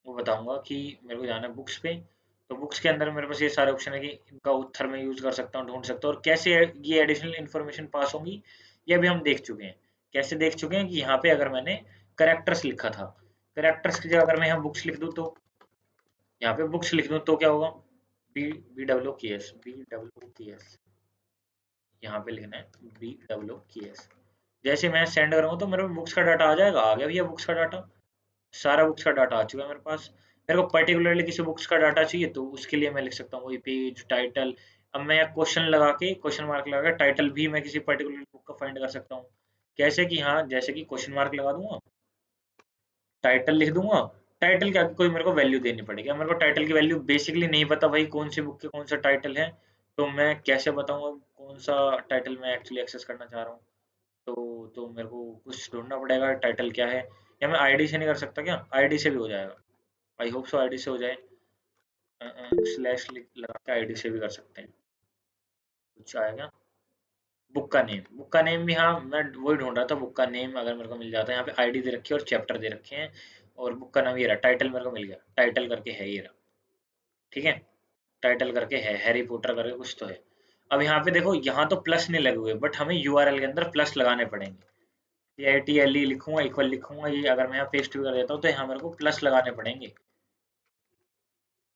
वो बताऊंगा कि मेरे को जाना है बुक्स पे, तो बुक्स के अंदर मेरे पास ये सारे ऑप्शन है कि इनका उत्तर मैं यूज कर सकता हूँ, ढूंढ सकता हूँ। और कैसे ये एडिशनल इन्फॉर्मेशन पास होंगी ये भी हम देख चुके हैं। कैसे देख चुके हैं कि यहाँ पे अगर मैंने करेक्टर्स लिखा था, करेक्टर्स की जगह अगर मैं यहाँ बुक्स लिख दूँ तो, यहाँ पे बुक्स लिख दूँ तो क्या होगा, बी डब्ल्यू के एस, यहाँ पे लिखना है बी डब्ल्यू के एस। जैसे मैं सेंड करूँगा तो मेरे बुक्स का डाटा आ जाएगा, आ गया भैया बुक्स का डाटा, सारा बुक्स का डाटा आ चुका है मेरे पास। मेरे को पर्टिकुलरली किसी बुक्स का डाटा चाहिए तो उसके लिए मैं लिख सकता हूँ वही पेज टाइटल। अब मैं क्वेश्चन लगा के, क्वेश्चन मार्क लगा के टाइटल भी मैं किसी पर्टिकुलर बुक का फाइंड कर सकता हूँ। कैसे कि हाँ, जैसे कि क्वेश्चन मार्क लगा दूंगा, टाइटल लिख दूंगा, टाइटल क्या कोई मेरे को वैल्यू देनी पड़ेगी। अब मेरे को टाइटल की वैल्यू बेसिकली नहीं पता भाई कौन सी बुक के कौन सा टाइटल है, तो मैं कैसे बताऊंगा कौन सा टाइटल मैं एक्चुअली एक्सेस करना चाह रहा हूँ। तो मेरे को कुछ ढूंढना पड़ेगा टाइटल क्या है। या मैं आईडी से नहीं कर सकता क्या, आईडी से भी हो जाएगा, आई होप सो आईडी से हो जाए। स्लैश लगा के आईडी से भी कर सकते हैं, कुछ आएगा। बुक का नेम भी, हाँ मैं वही ढूंढ रहा था, बुक का नेम अगर मेरे को मिल जाता है। यहाँ पे आईडी दे रखी है और चैप्टर दे रखे हैं, और बुक का नाम ये रहा, टाइटल मेरे को मिल गया, टाइटल करके है ये रहा। ठीक है, टाइटल करके है, हैरी पॉटर करके कुछ तो है। अब यहाँ पे देखो, यहाँ तो प्लस नहीं लगे हुए, बट हमें यूआरएल के अंदर प्लस लगाने पड़ेंगे। TITLE लिखूंगा, इक्वल लिखूंगा, ये अगर मैं यहाँ पेस्ट भी कर देता हूँ तो यहाँ मेरे को प्लस लगाने पड़ेंगे।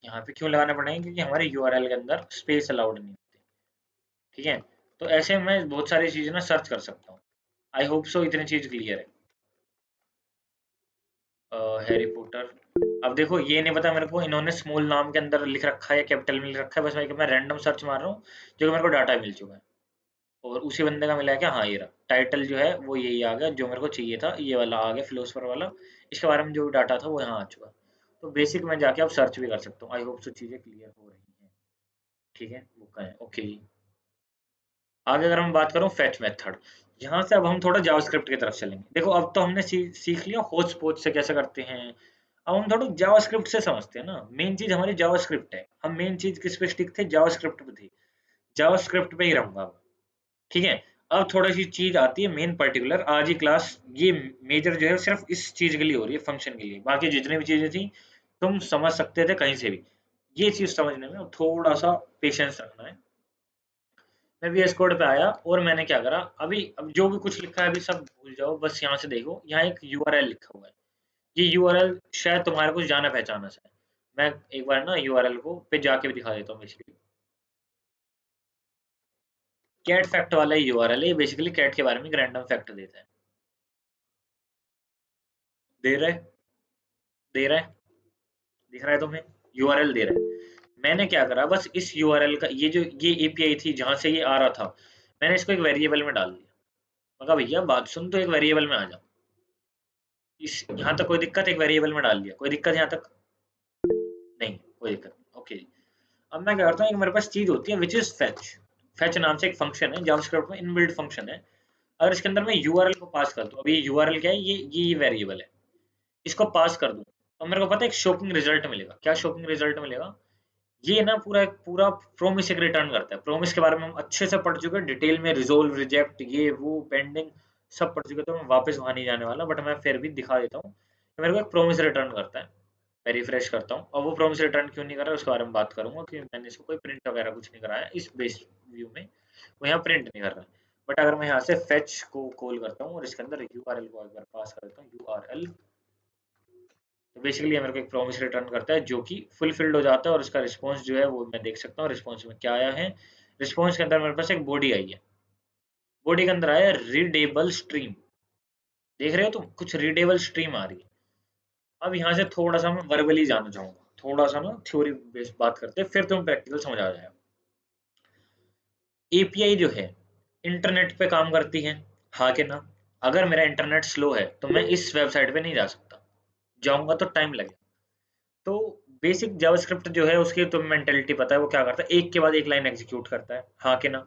यहाँ पे क्यों लगाने पड़ेंगे, क्योंकि हमारे यूआरएल के अंदर स्पेस अलाउड नहीं होती। ठीक है, तो ऐसे मैं बहुत सारी चीजें ना सर्च कर सकता हूँ। आई होप सो इतनी चीज क्लियर है। हैरी पॉटर, अब देखो ये नहीं पता मेरे को इन्होंने स्मॉल नाम के अंदर लिख रखा है या कैपिटल में लिख रखा है, बस मैं रैंडम सर्च मार रहा हूँ, जो कि मेरे को डाटा मिल चुका है। और उसी बंदे का मिला है क्या, हाँ ये रहा टाइटल जो है वो यही आ गया, जो मेरे को चाहिए था ये वाला आ गया, फिलोसफर वाला। इसके बारे में जो डाटा था वो यहाँ आ चुका। तो बेसिक में जाके अब सर्च भी कर सकता हूँ। आई होप सो चीज़ें क्लियर हो रही हैं। ठीक है, वो का है ओके जी। आगे अगर हम बात करूँ फेच मेथड, यहाँ से अब हम थोड़ा जावास्क्रिप्ट की तरफ चलेंगे। देखो अब तो हमने सीख लिया होच पोच से कैसे करते हैं, अब हम थोड़ा जावास्क्रिप्ट से समझते हैं ना। मेन चीज हमारी जावास्क्रिप्ट है, हम मेन चीज किस पे स्टिक थे, जावास्क्रिप्ट पे थे, जावास्क्रिप्ट पे ही रहूंगा अब। ठीक है, अब थोड़ी सी चीज आती है मेन पर्टिकुलर, आज ही क्लास ये मेजर जो है सिर्फ इस चीज के लिए हो रही है, फंक्शन के लिए। बाकी जितनी भी चीजें थी तुम समझ सकते थे कहीं से भी। ये चीज समझने में थोड़ा सा पेशेंस रखना है। मैं VS कोड पे आया और मैंने क्या करा, अभी अब जो भी कुछ लिखा है अभी सब भूल जाओ, बस यहाँ से देखो, यहाँ एक URL लिखा हुआ है। ये URL शायद तुम्हारे कुछ जाना पहचाना सा है। मैं एक बार ना URL को पे जाके भी दिखा देता हूँ। बेसिकली कैट फैक्ट वाला ही URL है, बेसिकली कैट के बारे में एक रैंडम फैक्ट देता है। दे रहा है, दे रहा है, दिख रहा है तुम्हें, URL दे रहा है। मैंने क्या करा, बस इस URL का ये API थी जहां से ये आ रहा था, मैंने इसको एक वेरिएबल में डाल दिया। मगर भैया बात सुन, तो एक वेरिएबल में आ जा, इस यहाँ तक कोई दिक्कत, एक वेरिएबल में डाल दिया, कोई दिक्कत यहाँ तक नहीं, कोई दिक्कत नहीं ओके। अब मैं क्या करता हूँ, एक मेरे पास चीज होती है विच इज फेच। फेच नाम से एक फंक्शन है जावास्क्रिप्ट में, इनबिल्ट फंक्शन है। अगर इसके अंदर मैं यूआरएल को पास कर दूं, अभी ये यूआरएल क्या है, ये वेरिएबल है, इसको पास कर दूं, तो मेरे को पता है एक शॉकिंग रिजल्ट मिलेगा। क्या शॉकिंग रिजल्ट मिलेगा, ये ना पूरा एक पूरा प्रोमिस एक रिटर्न करता है। प्रोमिस के बारे में हम अच्छे से पढ़ चुके हैं डिटेल में, रिजोल्व रिजेक्ट ये वो पेंडिंग सब पढ़ चुके हैं, तो मैं वापस वहां नहीं जाने वाला, बट मैं फिर भी दिखा देता हूँ। तो मेरे को एक प्रोमिस रिटर्न करता है। मैं रिफ्रेश करता हूँ, और वो प्रॉमिस रिटर्न क्यों नहीं कर रहा है उसके बारे में बात करूंगा, कि मैंने इसको कोई प्रिंट वगैरह कुछ नहीं कराया इस बेस व्यू में, वो यहाँ प्रिंट नहीं कर रहा है। बट अगर मैं यहाँ से फेच को कॉल करता हूँ और इसके अंदर यूआरएल को एक बार पास कर देता हूँ, यूआरएल, तो बेसिकली ये मेरे को एक प्रॉमिस रिटर्न करता है जो कि फुलफिल्ड हो जाता है, और उसका रिस्पॉन्स जो है वो मैं देख सकता हूँ रिस्पॉन्स में क्या आया है। रिस्पॉन्स के अंदर मेरे पास एक बॉडी आई है, बॉडी के अंदर आया रीडेबल स्ट्रीम। देख रहे हो तुम, कुछ रीडेबल स्ट्रीम आ रही है। अब यहाँ से थोड़ा सा मैं वर्बली जाना चाहूंगा, थोड़ा सा ना थ्योरी बेस्ड बात करते हैं, फिर तुम्हें प्रैक्टिकल समझ आ जाएगा। एपीआई जो है इंटरनेट पे काम करती है, हाँ कि ना। अगर मेरा इंटरनेट स्लो है तो मैं इस वेबसाइट पे नहीं जा सकता, जाऊंगा तो टाइम लगेगा। तो बेसिक जावास्क्रिप्ट जो है उसकी तुम्हें मेंटेलिटी पता है, वो क्या करता है, एक के बाद एक लाइन एग्जीक्यूट करता है, हाँ कि ना।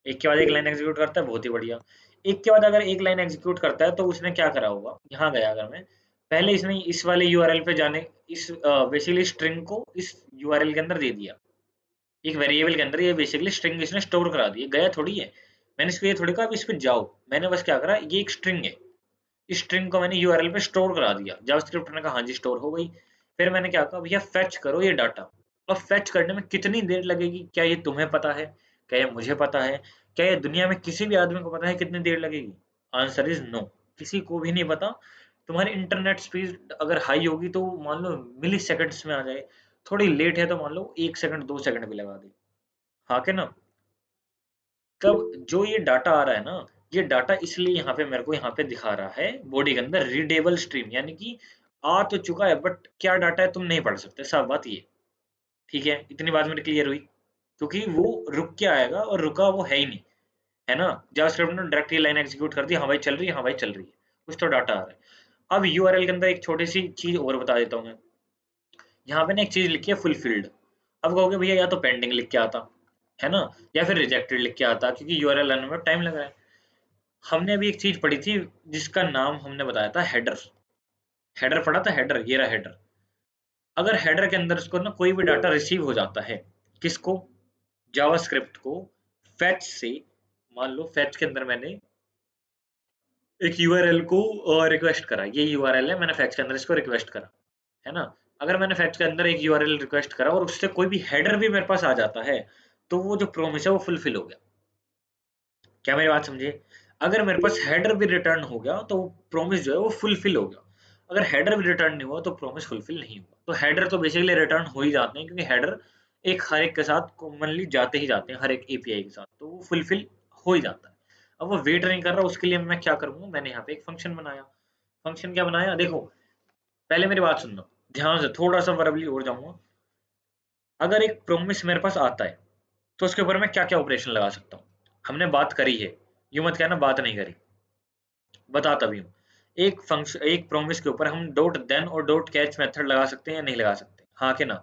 एक के बाद एक लाइन एग्जीक्यूट करता है, बहुत ही बढ़िया। एक के बाद अगर एक लाइन एग्जीक्यूट करता है तो उसने क्या करा होगा, यहाँ गया अगर मैं, पहले इसने इस वाले यूआरएल पे जाने, इस बेसिकली स्ट्रिंग को इस यूआरएल के अंदर दे दिया, एक वेरिएबल के अंदर। ये बेसिकली स्ट्रिंग इसने स्टोर करा दी, गया थोड़ी है। मैंने इसको ये थोड़ी कहा इस पे जाओ, मैंने बस क्या करा, ये एक स्ट्रिंग है, इस स्ट्रिंग को मैंने यूआरएल पे स्टोर करा दिया। जावास्क्रिप्ट ने कहा हाँ जी स्टोर हो गई। फिर मैंने क्या कहा, भैया फेच करो ये डाटा। अब फेच करने में कितनी देर लगेगी, क्या ये तुम्हें पता है, क्या ये मुझे पता है, क्या ये दुनिया में किसी भी आदमी को पता है कितनी देर लगेगी? आंसर इज नो, किसी को भी नहीं पता। तुम्हारी इंटरनेट स्पीड अगर हाई होगी तो मान लो मिली सेकंड्स में आ जाए, थोड़ी लेट है तो मान लो 1 सेकंड 2 सेकंड भी लगा दे। हाँ के ना? तब जो ये डाटा आ रहा है ना, ये डाटा इसलिए यहाँ पे मेरे को यहाँ पे दिखा रहा है बॉडी के अंदर रीडेबल स्ट्रीम, यानी कि आ तो चुका है बट क्या डाटा है तुम नहीं पढ़ सकते, साफ बात ये। ठीक है, इतनी बात मेरी क्लियर हुई? क्योंकि वो रुक के आएगा और रुका वो है ही नहीं, है ना? जावास्क्रिप्ट ने डायरेक्ट ये लाइन एग्जीक्यूट कर दी, हाँ भाई चल रही है, हाँ भाई चल रही है, कुछ तो डाटा आ रहा है। अब यूआरएल के अंदर एक छोटी सी चीज और बता देता हूँ मैं। यहाँ पे ना एक चीज लिखी है फुलफिल्ड। अब कहोगे भैया या तो पेंडिंग लिख के आता, है ना, या फिर रिजेक्टेड लिख के आता, क्योंकि यूआरएल आने में टाइम लग रहा है। हमने अभी एक चीज पढ़ी थी जिसका नाम हमने बताया था हेडर। हेडर पढ़ा था, हेडर, ये रहा हेडर। अगर हेडर के अंदर इसको ना कोई भी डाटा रिसीव हो जाता है, किसको? जावास्क्रिप्ट को फेच से। मान लो फेच के अंदर मैंने एक यूआरएल को रिक्वेस्ट करा, ये यूआरएल है, मैंने फेच के अंदर इसको रिक्वेस्ट करा, है ना? अगर मैंने फेच के अंदर एक यूआरएल रिक्वेस्ट करा और उससे कोई भी हेडर भी मेरे पास आ जाता है, तो वो जो प्रोमिस है वो फुलफिल हो गया। क्या मेरी बात समझे? अगर मेरे पास हेडर भी रिटर्न हो गया तो प्रॉमिस जो है वो फुलफिल हो गया। अगर हेडर भी रिटर्न नहीं हुआ तो प्रॉमिस फुलफिल नहीं हुआ। तो हेडर तो बेसिकली रिटर्न हो ही जाते हैं, क्योंकि हेडर एक हर एक के साथ कॉमनली जाते ही जाते हैं, हर एक एपीआई के साथ, तो वो फुलफिल हो ही जाता है। अब वो वेट नहीं कर रहा, उसके लिए मैं क्या करूंगा, मैंने यहाँ पे एक फंक्शन बनाया। फंक्शन क्या बनाया, देखो, पहले मेरी बात सुनना ध्यान से, थोड़ा सा वर्बली और जाऊंगा। अगर एक प्रोमिस मेरे पास आता है तो उसके ऊपर मैं क्या क्या ऑपरेशन लगा सकता हूँ? हमने बात करी है, यूं मत कहना बात नहीं करी, बताता भी हूँ। एक फंक्शन, एक प्रोमिस के ऊपर हम डॉट देन और डॉट कैच मेथड लगा सकते हैं या नहीं लगा सकते? हाँ के ना?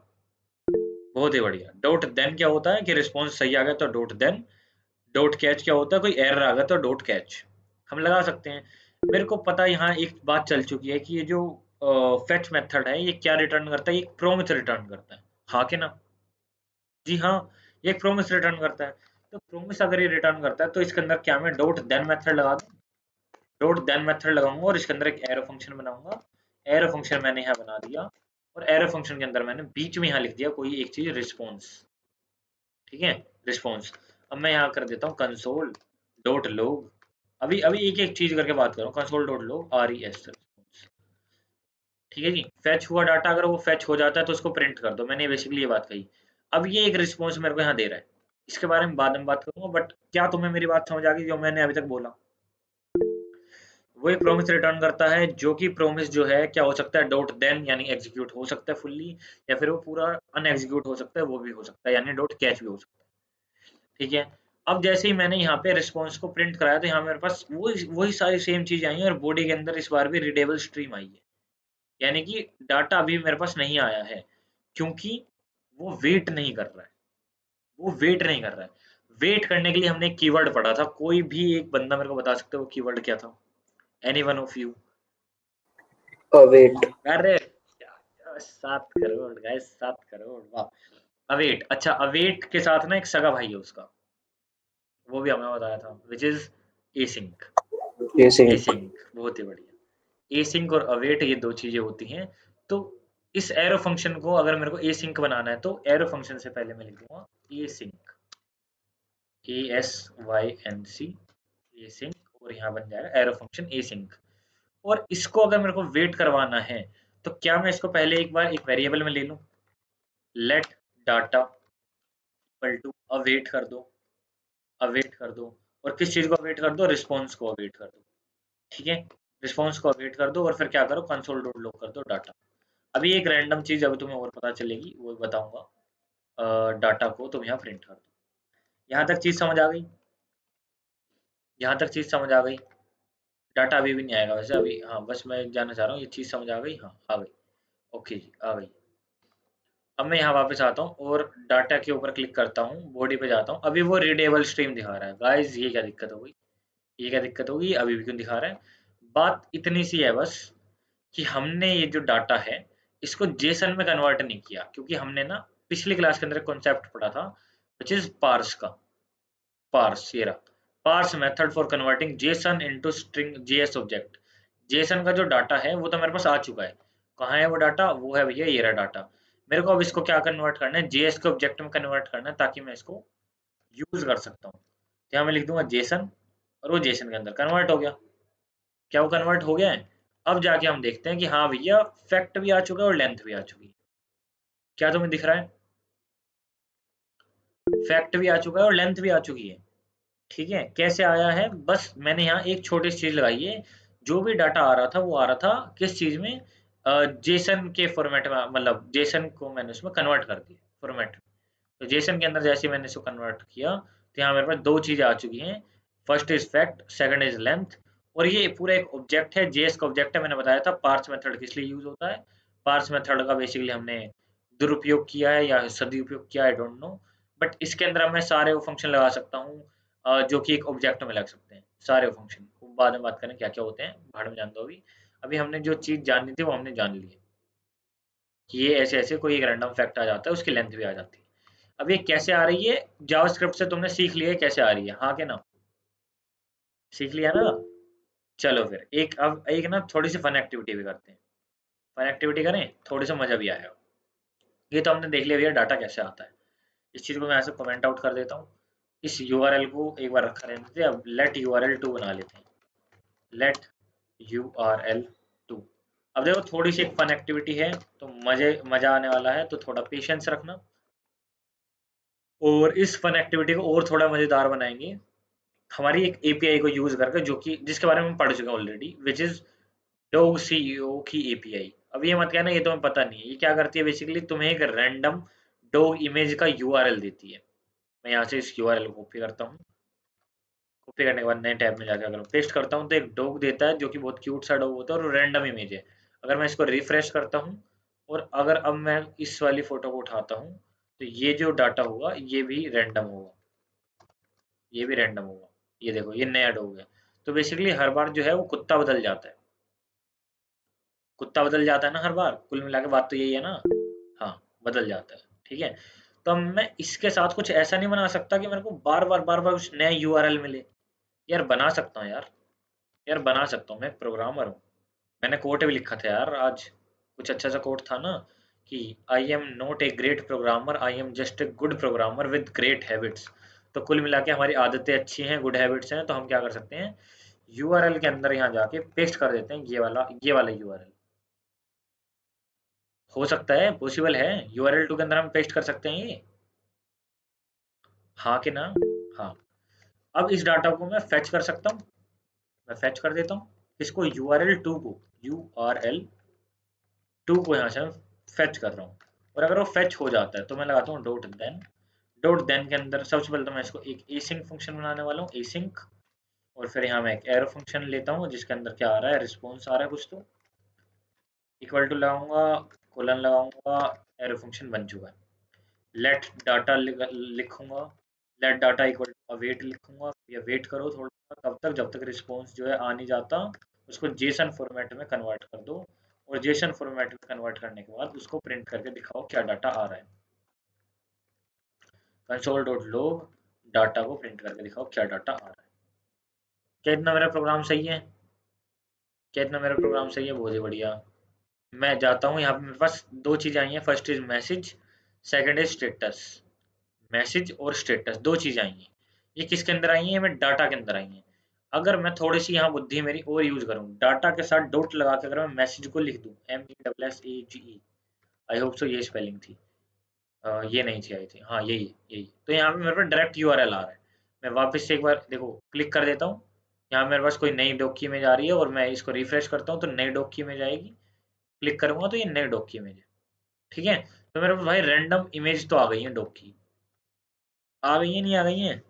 बहुत ही बढ़िया। डॉट देन क्या होता है कि रिस्पॉन्स सही आ गया तो डॉट देन। डॉट कैच क्या होता है, कोई एरर आ गया तो डॉट कैच। हम लगा सकते हैं। मेरे को पता है यहाँ एक बात चल चुकी है कि ये जो फेच मेथड है ये क्या रिटर्न करता है, ये प्रोमिस रिटर्न करता है। हाँ के ना? जी हाँ, ये एक प्रोमिस रिटर्न करता है। तो प्रोमिस अगर ये रिटर्न करता है तो इसके अंदर क्या, मैं डॉट देन मेथड लगा दूं? डॉट देन मेथड लगाऊंगा और इसके अंदर एक एरो फंक्शन बनाऊंगा। एरो फंक्शन मैंने यहाँ बना दिया, और एरो फंक्शन के अंदर मैंने बीच में यहाँ लिख दिया कोई एक चीज, रिस्पॉन्स। ठीक है, रिस्पॉन्स। अब मैं यहाँ कर देता हूँ कंसोल डॉट लॉग। अभी अभी एक एक चीज करके बात करूँ, console dot log R E S. ठीक है जी, फैच हुआ डाटा, अगर वो फैच हो जाता है तो उसको प्रिंट कर दो, मैंने बेसिकली ये बात कही। अब ये एक रिस्पॉन्स मेरे को यहाँ दे रहा है, इसके बारे में बाद में बात करूंगा, बट क्या तुम्हें मेरी बात समझ आ गई जो मैंने अभी तक बोला? वो एक प्रॉमिस रिटर्न करता है, जो कि प्रॉमिस जो है क्या हो सकता है, डॉट देन यानी एग्जीक्यूट हो सकता है फुल्ली, या फिर वो पूरा अनएग्जीक्यूट हो सकता है, वो भी हो सकता है, यानी डॉट कैच भी हो सकता है। ठीक है। अब जैसे ही मैंने यहाँ पे रिस्पॉन्स को प्रिंट कराया तो यहाँ मेरे पास वही वही सारी सेम चीज आई है, और बॉडी के अंदर इस बार भी रीडेबल स्ट्रीम आई है। यानी कि डाटा अभी मेरे पास नहीं आया है, क्योंकि वो वेट नहीं कर रहा है। वो वेट नहीं कर रहा है। वेट करने के लिए हमने एक कीवर्ड पढ़ा था, कोई भी एक बंदा मेरे को बता सकता है वो कीवर्ड क्या था? Any one of you? Await. अरे क्या, 7 करोड़ गाइस, 7 करोड़, वाह। अवेट, अच्छा, अवेट के साथ ना एक सगा भाई है उसका, वो भी हमें बताया था, which is async. Async. Async, बहुत ही बढ़िया। एसिंक और अवेट ये दो चीजें होती हैं। तो इस एरो फंक्शन को अगर मेरे को एसिंक बनाना है तो एरो फंक्शन से पहले मैं लिख दूंगा async, A S Y N C, async, और यहाँ बन जाएगा एरो फंक्शन एसिंक। और इसको अगर मेरे को वेट करवाना है तो क्या मैं इसको पहले एक बार एक वेरिएबल में ले लूं, let data equal to await कर दो, अवेट कर दो। और किस चीज को अवेट कर दो, रिस्पॉन्स को अवेट कर दो। ठीक है, रिस्पॉन्स को अवेट कर दो और फिर क्या करो, कंसोल डॉट लॉग कर दो डाटा। अभी एक रैंडम चीज अभी तुम्हें और पता चलेगी, वो बताऊंगा। डाटा को तुम यहाँ प्रिंट कर दो। यहाँ तक चीज समझ आ गई? यहाँ तक चीज समझ आ गई? डाटा अभी भी नहीं आएगा वैसे, अभी हाँ, बस मैं जानना चाह रहा हूँ ये चीज समझ आ गई? हाँ आ गई। ओके जी, आ गई। अब मैं यहाँ वापस आता हूँ और डाटा के ऊपर क्लिक करता हूँ, बॉडी पे जाता हूँ, अभी वो रीडेबल स्ट्रीम दिखा रहा है। गाइस ये क्या दिक्कत हो गई, ये क्या दिक्कत होगी, अभी भी क्यों दिखा रहा है? बात इतनी सी है बस, कि हमने ये जो डाटा है इसको जेसन में कन्वर्ट नहीं किया, क्योंकि हमने ना पिछली क्लास के अंदर कॉन्सेप्ट पढ़ा था, विच इज पार्स का। पार्स, ये रहा, parse method for converting JSON into string JS object. JSON का जो डाटा है वो तो मेरे पास आ चुका है, कहाँ है वो डाटा? वो है भैया ये रहा डाटा। मेरे को अब इसको क्या कन्वर्ट करना है, जेएस के ऑब्जेक्ट में कन्वर्ट करना है ताकि मैं इसको यूज कर सकता हूँ। तो यहाँ मैं लिख दूंगा जेसन, और वो जेसन के अंदर कन्वर्ट हो गया। क्या वो कन्वर्ट हो गया है? अब जाके हम देखते हैं कि हाँ भैया फैक्ट भी आ चुका है और लेंथ भी आ चुकी है। क्या तुम्हें दिख रहा है? फैक्ट भी आ चुका है और लेंथ भी आ चुकी है। ठीक है, कैसे आया है? बस मैंने यहाँ एक छोटी सी चीज लगाई है। जो भी डाटा आ रहा था वो आ रहा था किस चीज में? जेसन के फॉर्मेट में, मतलब जेसन को मैंने उसमें कन्वर्ट कर दिया फॉर्मेट। तो जेसन के अंदर जैसे ही मैंने इसको कन्वर्ट किया तो यहाँ मेरे पास दो चीजें आ चुकी हैं। First is fact, second is length. और ये पूरा एक ऑब्जेक्ट है, जेएस का ऑब्जेक्ट है। मैंने बताया था पार्स मेथड किस लिए यूज होता है। पार्स मेथड का बेसिकली हमने दुरुपयोग किया है या सदुपयोग किया, आई डोंट नो। बट इसके अंदर मैं सारे वो फंक्शन लगा सकता हूँ जो कि एक ऑब्जेक्ट में लग सकते हैं। सारे वो फंक्शन बाद में बात करें क्या क्या होते हैं, भाड़ में जान दो अभी। अभी हमने जो चीज जाननी थी वो हमने जान ली है कि ये ऐसे ऐसे कोई एक रैंडम फैक्ट आ जाता है, उसकी लेंथ भी आ जाती है। अब ये कैसे आ रही है? जावास्क्रिप्ट से तुमने सीख लिया है कैसे आ रही है, हाँ के ना? सीख लिया ना? चलो फिर एक, अब एक ना थोड़ी सी फन एक्टिविटी भी करते हैं। फन एक्टिविटी करें, थोड़ी सा मजा भी आएगा। ये तो हमने देख लिया भैया डाटा कैसे आता है। इस चीज को मैं ऐसे कमेंट आउट कर देता हूँ। इस यूआरएल को एक बार रखा रहने देते हैं, अब लेट यूआरएल टू बना लेते हैं। Let URL two. अब देखो थोड़ी सी एक फन एक्टिविटी है, तो मजा आने वाला है, तो थोड़ा पेशेंस रखना। और इस फन एक्टिविटी को और थोड़ा मजेदार बनाएंगे हमारी एक एपीआई को यूज करके, जो कि जिसके बारे में हम पढ़ चुके हैं already, which is dog CEO की एपीआई। अब ये मत कहना ये तुम्हें पता नहीं है। ये क्या करती है? बेसिकली तुम्हें एक रैंडम डॉग इमेज का यूआरएल देती है। मैं यहाँ से इस यूआरएल को कॉपी करता हूँ। कॉपी करने के बाद नए टैब में जाकर अगर पेस्ट करता हूँ तो एक डॉग देता है जो कि बहुत क्यूट सा डॉग होता है और रैंडम इमेज है। अगर मैं इसको रिफ्रेश करता हूँ और अगर अब मैं इस वाली फोटो को उठाता हूँ तो ये जो डाटा होगा ये भी रैंडम होगा, ये भी रैंडम होगा। ये देखो ये नया डॉग है। तो बेसिकली हर बार जो है वो कुत्ता बदल जाता है। कुत्ता बदल जाता है ना हर बार, कुल मिला के बात तो यही है ना। हाँ, बदल जाता है। ठीक है, तो अब मैं इसके साथ कुछ ऐसा नहीं बना सकता कि मेरे को बार बार कुछ नया यूआरएल मिले। यार बना सकता हूँ यार। यार बना सकता हूँ, मैं एक प्रोग्रामर हूँ। मैंने कोड भी लिखा था यार आज। कुछ अच्छा सा कोड था ना कि आई am not a great programmer, I am just a good programmer with great habits. तो कुल मिला के हमारी आदतें अच्छी हैं, गुड हैबिट्स हैं, तो हम क्या कर सकते हैं? यूआरएल के अंदर यहाँ जाके पेस्ट कर देते हैं ये वाला यूआरएल। हो सकता है, पॉसिबल है। यूआरएल टू के अंदर हम पेस्ट कर सकते हैं ये। हाँ कि ना? हाँ। अब इस डाटा को मैं फेच कर सकता हूँ। मैं फेच कर देता हूँ इसको, यूआरएल टू को, यूआरएल टू को यहाँ से मैं फेच कर रहा हूँ। और अगर वो फेच हो जाता है तो मैं लगाता हूँ डॉट देन। डॉट देन के अंदर सबसे पहले तो मैं इसको एक एसिंक फंक्शन बनाने वाला हूँ, एसिंक। और फिर यहाँ मैं एक एरो फंक्शन लेता हूँ जिसके अंदर क्या आ रहा है, रिस्पॉन्स आ रहा है कुछ, तो इक्वल टू लगाऊंगा, कोलन लगाऊंगा, एरो फंक्शन बन चुका है। लेट डाटा लिखूंगा, let data equal to await लिखूंगा, या वेट करो थोड़ा सा तब तक जब तक रिस्पॉन्स जो है आ नहीं जाता। उसको जेसन फॉर्मेट में कन्वर्ट कर दो। और जेसन फॉर्मेट में कन्वर्ट करने के बाद उसको प्रिंट करके दिखाओ क्या डाटा आ रहा है। कंसोल डॉट लॉग, डाटा को प्रिंट करके दिखाओ क्या डाटा आ रहा है। क्या इतना मेरा प्रोग्राम सही है? क्या इतना मेरा प्रोग्राम सही है? बहुत ही बढ़िया। मैं जाता हूँ, यहाँ पे मेरे पास दो चीज़ें आई हैं, first is message, second is status. Message और स्टेटस दो चीज़ आई हैं। ये किसके अंदर आई हैं? मैं डाटा के अंदर आई हैं। अगर मैं थोड़ी सी यहाँ बुद्धि मेरी और यूज़ करूँ, डाटा के साथ डॉट लगा के अगर मैं मैसेज को लिख दूँ, MESSAGE, आई होप सो ये स्पेलिंग थी। ये नहीं थी आई थी, हाँ यही यही। तो यहाँ पे मेरे पास डायरेक्ट यूआरएल आ रहा है। मैं वापस से एक बार देखो क्लिक कर देता हूँ। यहाँ मेरे पास कोई नई डॉक की इमेज आ रही है और मैं इसको रिफ्रेश करता हूँ तो नई डॉक की इमेज आएगी। क्लिक करूंगा तो ये नई डॉक की इमेज है। ठीक है, तो मेरे पास भाई रैंडम इमेज तो आ गई है डॉक की। आ गई है नहीं आ गई है?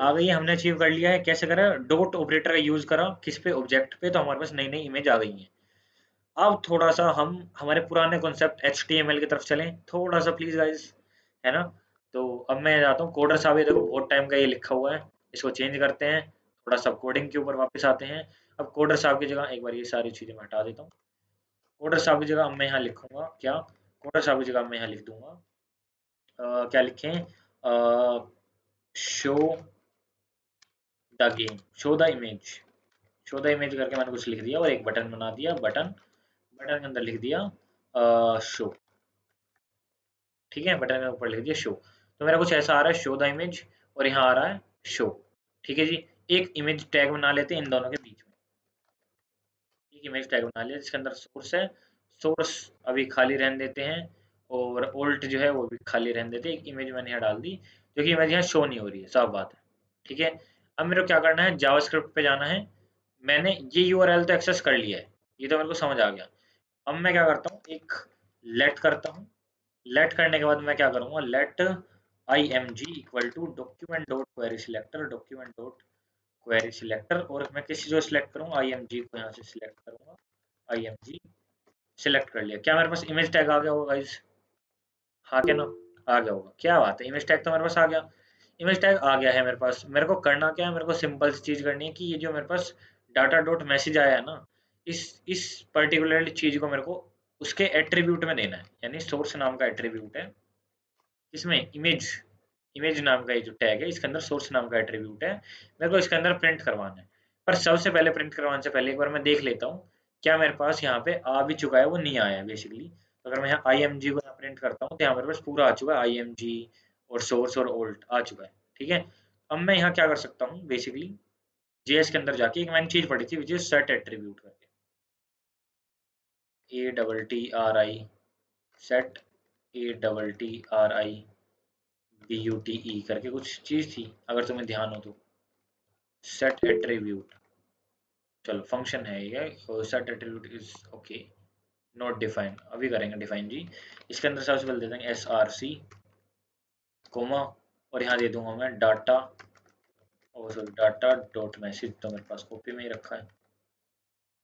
आ गई है, हमने अचीव कर लिया है। कैसे करा? डॉट ऑपरेटर का यूज करा किस पे? ऑब्जेक्ट पे, तो हमारे पास नई नई इमेज आ गई है। अब थोड़ा सा हम हमारे पुराने कॉन्सेप्ट HTML की तरफ चलें थोड़ा सा प्लीज गाइस, है ना? तो अब मैं जाता हूँ कोडर साहब, ये देखो बहुत टाइम का ये लिखा हुआ है, इसको चेंज करते हैं। थोड़ा सा कोडिंग के ऊपर वापस आते हैं। अब कोडर साहब की जगह एक बार ये सारी चीजें मैं हटा देता हूँ। कोडर साहब की जगह अब मैं यहाँ लिखूंगा क्या? कोडर साहब की जगह मैं यहाँ लिख दूंगा क्या लिखें? Show the game, show the image. Show the image करके मैंने कुछ लिख दिया और एक बटन बना दिया, बटन बटन के अंदर लिख दिया शो, ठीक है, बटन के ऊपर लिख दिया शो। तो मेरा कुछ ऐसा आ रहा है, शो द इमेज, और यहाँ आ रहा है शो, ठीक है जी। एक इमेज टैग बना लेते हैं इन दोनों के बीच में, एक इमेज टैग बना लिया जिसके अंदर सोर्स है, सोर्स अभी खाली रहने देते हैं, और ओल्ट जो है वो भी खाली रहने देते हैं। एक इमेज मैंने यहाँ डाल दी, जो कि इमेज यहाँ शो नहीं हो रही है, साफ बात है, ठीक है। अब मेरे को क्या करना है, जावास्क्रिप्ट पे जाना है। मैंने ये यूआरएल तो एक्सेस कर लिया है, ये तो मेरे को समझ आ गया। अब मैं क्या करता हूँ, एक लेट करता हूँ। लेट करने के बाद मैं क्या करूँगा, let I M G equal to document dot query selector, document dot query selector, और मैं किस चीज़ को सिलेक्ट करूँगा, आई एम जी को यहाँ से सिलेक्ट करूँगा। आई एम जी सिलेक्ट कर लिया। क्या मेरे पास इमेज टैग आ गया होगा गाइस? हाँ क्या ना, आ गया होगा, क्या बात है, इमेज टैग तो मेरे पास आ गया। इमेज टैग आ गया है मेरे पास। मेरे को करना क्या है, मेरे को सिंपल सी चीज़ करनी है कि ये जो मेरे पास डाटा डॉट मैसेज आया है ना, इस पर्टिकुलर चीज़ को मेरे को उसके एट्रीब्यूट में देना है, यानी सोर्स नाम का एट्रीब्यूट है इसमें, इमेज इमेज नाम का ये जो टैग है इसके अंदर सोर्स नाम का एट्रीब्यूट है, मेरे को इसके अंदर प्रिंट करवाना है। पर सबसे पहले प्रिंट करवाने से पहले एक बार मैं देख लेता हूँ क्या मेरे पास यहाँ पे आ भी चुका है, वो नहीं आया है बेसिकली। तो अगर मैं यहाँ आई एम जी को यहाँ प्रिंट करता हूँ तो यहाँ मेरे पास पूरा आ चुका है, आई एम जी और सोर्स और ओल्ट आ चुका है, ठीक है। अब मैं यहाँ क्या कर सकता हूँ, बेसिकली जेएस के अंदर जाके एक मैंने चीज़ पढ़ी थी विच इज सेट एट्रीब्यूट करके, A double T R I, set, A double T R I B U T E करके कुछ चीज़ थी, अगर तुम्हें ध्यान हो तो। सेट एट्रीब्यूट, चलो फंक्शन है ये, set attribute is okay, not define, अभी करेंगे डिफाइन जी। इसके अंदर सबसे पहले दे देंगे एस आर सी कोमा, और यहाँ दे दूंगा मैं डाटा, और सॉरी डाटा डॉट मैसेज, तो मेरे पास कॉपी में ही रखा है।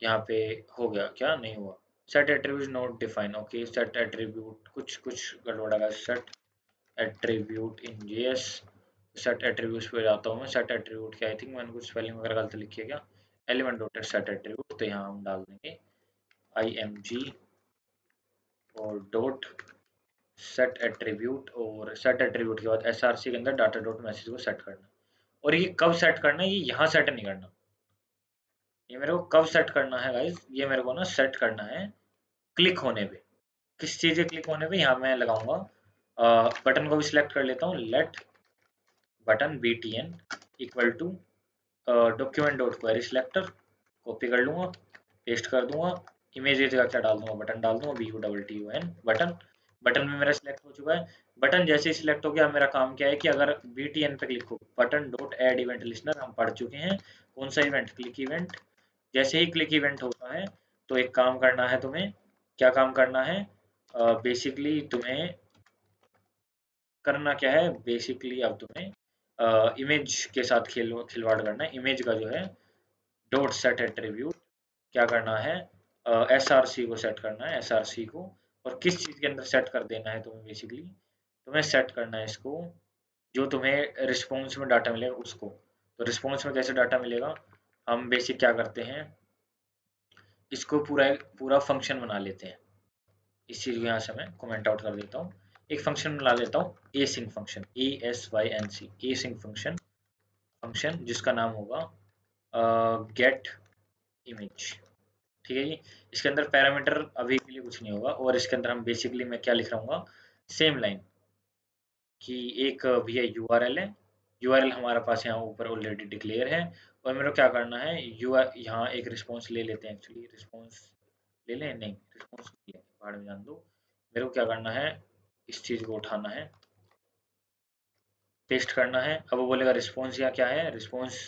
यहाँ पे हो गया क्या, नहीं हुआ, set attribute not define, okay set attribute कुछ कुछ गड़बड़ है। सेट एट्रीब्यूट इन जेएस, सेट एट्रीब्यूट पे जाता हूँ मैं। सेट एट्रीब्यूट क्या, आई थिंक मैंने कुछ स्पेलिंग वगैरह गलत लिखी है क्या, एलिमेंट डॉट सेट एट्रीब्यूट, तो यहाँ हम डाल देंगे आई एम जी और डॉट सेट एट्रीब्यूट, और सेट एट्रीब्यूट के बाद एस आर सी के अंदर डाटा डॉट मैसेज को सेट करना। और ये कब सेट करना है, ये यहाँ सेट नहीं करना, ये मेरे को कब सेट करना है गाइज, ये मेरे को ना सेट करना है क्लिक होने पे। किस चीज़ के क्लिक होने पे, यहाँ मैं लगाऊंगा बटन को भी सिलेक्ट कर लेता हूँ, let button B T N equal to document dot query selector, copy कर लूंगा, पेस्ट कर दूंगा, इमेज की जगह क्या डाल दूंगा, बटन डाल दूंगा, B U double T U N button. Button में मेरा सिलेक्ट हो चुका है। बटन जैसे ही सिलेक्ट हो गया, मेरा काम क्या है कि अगर बी टी एन पे क्लिक हो, button dot add event listener हम पढ़ चुके हैं, कौन सा इवेंट, क्लिक इवेंट। जैसे ही क्लिक इवेंट होता है तो एक काम करना है तुम्हें, क्या काम करना है, बेसिकली तुम्हें करना क्या है, बेसिकली अब तुम्हें इमेज के साथ खिलवाड़ करना है। इमेज का जो है डॉट सेट एट्रीब्यूट क्या करना है, एस आर सी को सेट करना है, एस आर सी को। और किस चीज़ के अंदर सेट कर देना है तुम्हें, बेसिकली तुम्हें सेट करना है इसको, जो तुम्हें रिस्पॉन्स में डाटा मिलेगा उसको। तो रिस्पॉन्स में कैसे डाटा मिलेगा, हम बेसिक क्या करते हैं, इसको पूरा पूरा फंक्शन बना लेते हैं। इस चीज़ को यहाँ से मैं कमेंट आउट कर देता हूँ। एक फंक्शन बना लेता हूँ, async function, A S Y N C, async function, function जिसका नाम होगा गेट इमेज, ठीक है जी। इसके अंदर पैरामीटर अभी के लिए कुछ नहीं होगा, और इसके अंदर हम बेसिकली मैं क्या लिख रहा हूँ, सेम लाइन कि एक भैया यूआरएल है, यूआरएल हमारे पास यहाँ ऊपर ऑलरेडी डिक्लेयर है। और मेरे को क्या करना है, यू यहाँ एक रिस्पॉन्स ले लेते हैं, एक्चुअली रिस्पॉन्स ले लें, नहीं रिस्पॉन्स भाड़ में जान दो। मेरे को क्या करना है, इस चीज़ को उठाना है, पेस्ट करना है। अब वो बोलेगा रिस्पॉन्स या क्या है, रिस्पॉन्स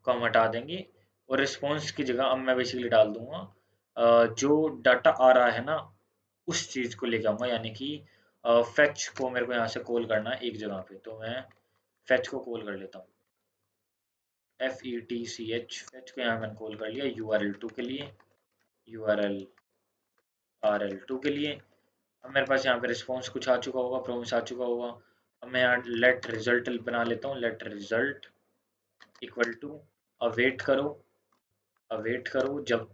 को हम हटा देंगे, और रिस्पॉन्स की जगह अब मैं बेसिकली डाल दूंगा जो डाटा आ रहा है ना उस चीज़ को लेके आऊँगा, यानी कि फेच को मेरे को यहाँ से कॉल करना है एक जगह पे, तो मैं फेच को कॉल कर लेता हूँ, F E T C H, fetch को यहाँ मैंने कॉल कर लिया यू आर एल टू के लिए, you R L R L two के लिए। अब मेरे पास यहाँ पे रिस्पॉन्स कुछ आ चुका होगा, प्रॉमिस आ चुका होगा। अब मैं यहाँ लेट रिजल्ट बना लेता हूँ, let result equal to await करो, अवेट करो जब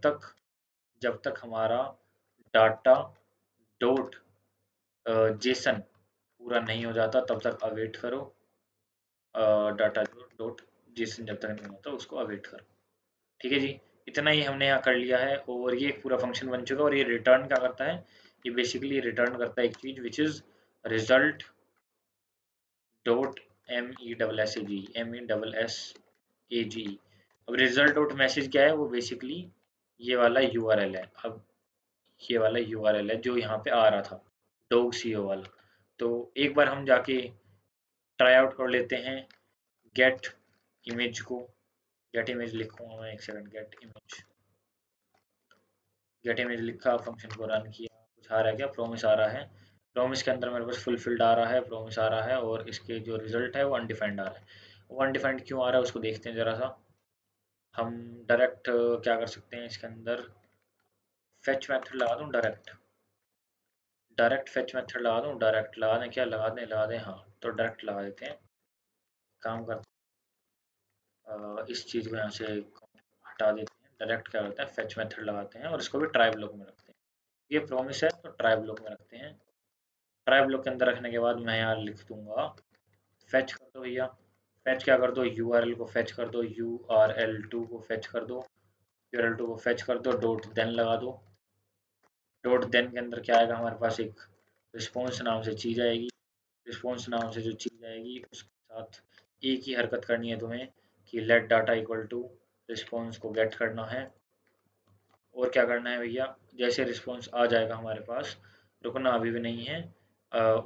तक हमारा डाटा डॉट जेसन पूरा नहीं हो जाता, तब तक अवेट करो, डाटा डॉट जेसन जब तक नहीं होता उसको अवेट करो, ठीक है जी। इतना ही हमने यहाँ कर लिया है और ये एक पूरा फंक्शन बन चुका है। और ये रिटर्न क्या करता है, ये बेसिकली रिटर्न करता है एक चीज which is result dot MESSAG। अब रिजल्ट डॉट मैसेज क्या है, वो बेसिकली ये वाला यूआरएल है। अब ये वाला यूआरएल है जो यहाँ पे आ रहा था, डॉग सीओ वाला। तो एक बार हम जाके ट्राई आउट कर लेते हैं गेट इमेज को। गेट इमेज लिखूंगा मैं, एक सेकंड। गेट इमेज लिखा, फंक्शन को रन किया, कुछ आ रहा है क्या, प्रोमिस आ रहा है। प्रोमिस के अंदर मेरे पास फुलफिल्ड आ रहा है, प्रोमिस आ रहा है, और इसके जो रिजल्ट है वो अनडिफाइंड आ रहा है। वो अनडिफाइंड क्यों आ रहा है उसको देखते हैं ज़रा सा। हम डायरेक्ट क्या कर सकते हैं इसके अंदर, फेच मेथड लगा दूं, डायरेक्ट डायरेक्ट फेच मेथड लगा दूं, डायरेक्ट लगा दें, क्या लगा दें, हाँ तो डायरेक्ट लगा देते हैं। काम करते इस चीज़ को यहाँ से हटा देते हैं। डायरेक्ट क्या करते हैं, फेच मेथड लगाते हैं और इसको भी ट्राई ब्लॉक में रखते हैं। ये प्रोमिस है तो ट्राई ब्लॉक में रखते हैं। ट्राई ब्लॉक के अंदर रखने के बाद मैं यहाँ लिख दूंगा फेच कर दो भैया। फेच क्या कर दो, यूआरएल को फेच कर दो, URL2 को फेच कर दो, URL2 को फेच कर दो, डॉट देन लगा दो। डॉट देन के अंदर क्या आएगा, हमारे पास एक रिस्पॉन्स नाम से चीज़ आएगी। रिस्पॉन्स नाम से जो चीज़ आएगी उसके साथ एक ही हरकत करनी है तुम्हें कि let data equal to response को गेट करना है। और क्या करना है भैया, जैसे रिस्पॉन्स आ जाएगा हमारे पास, रुकना अभी भी नहीं है।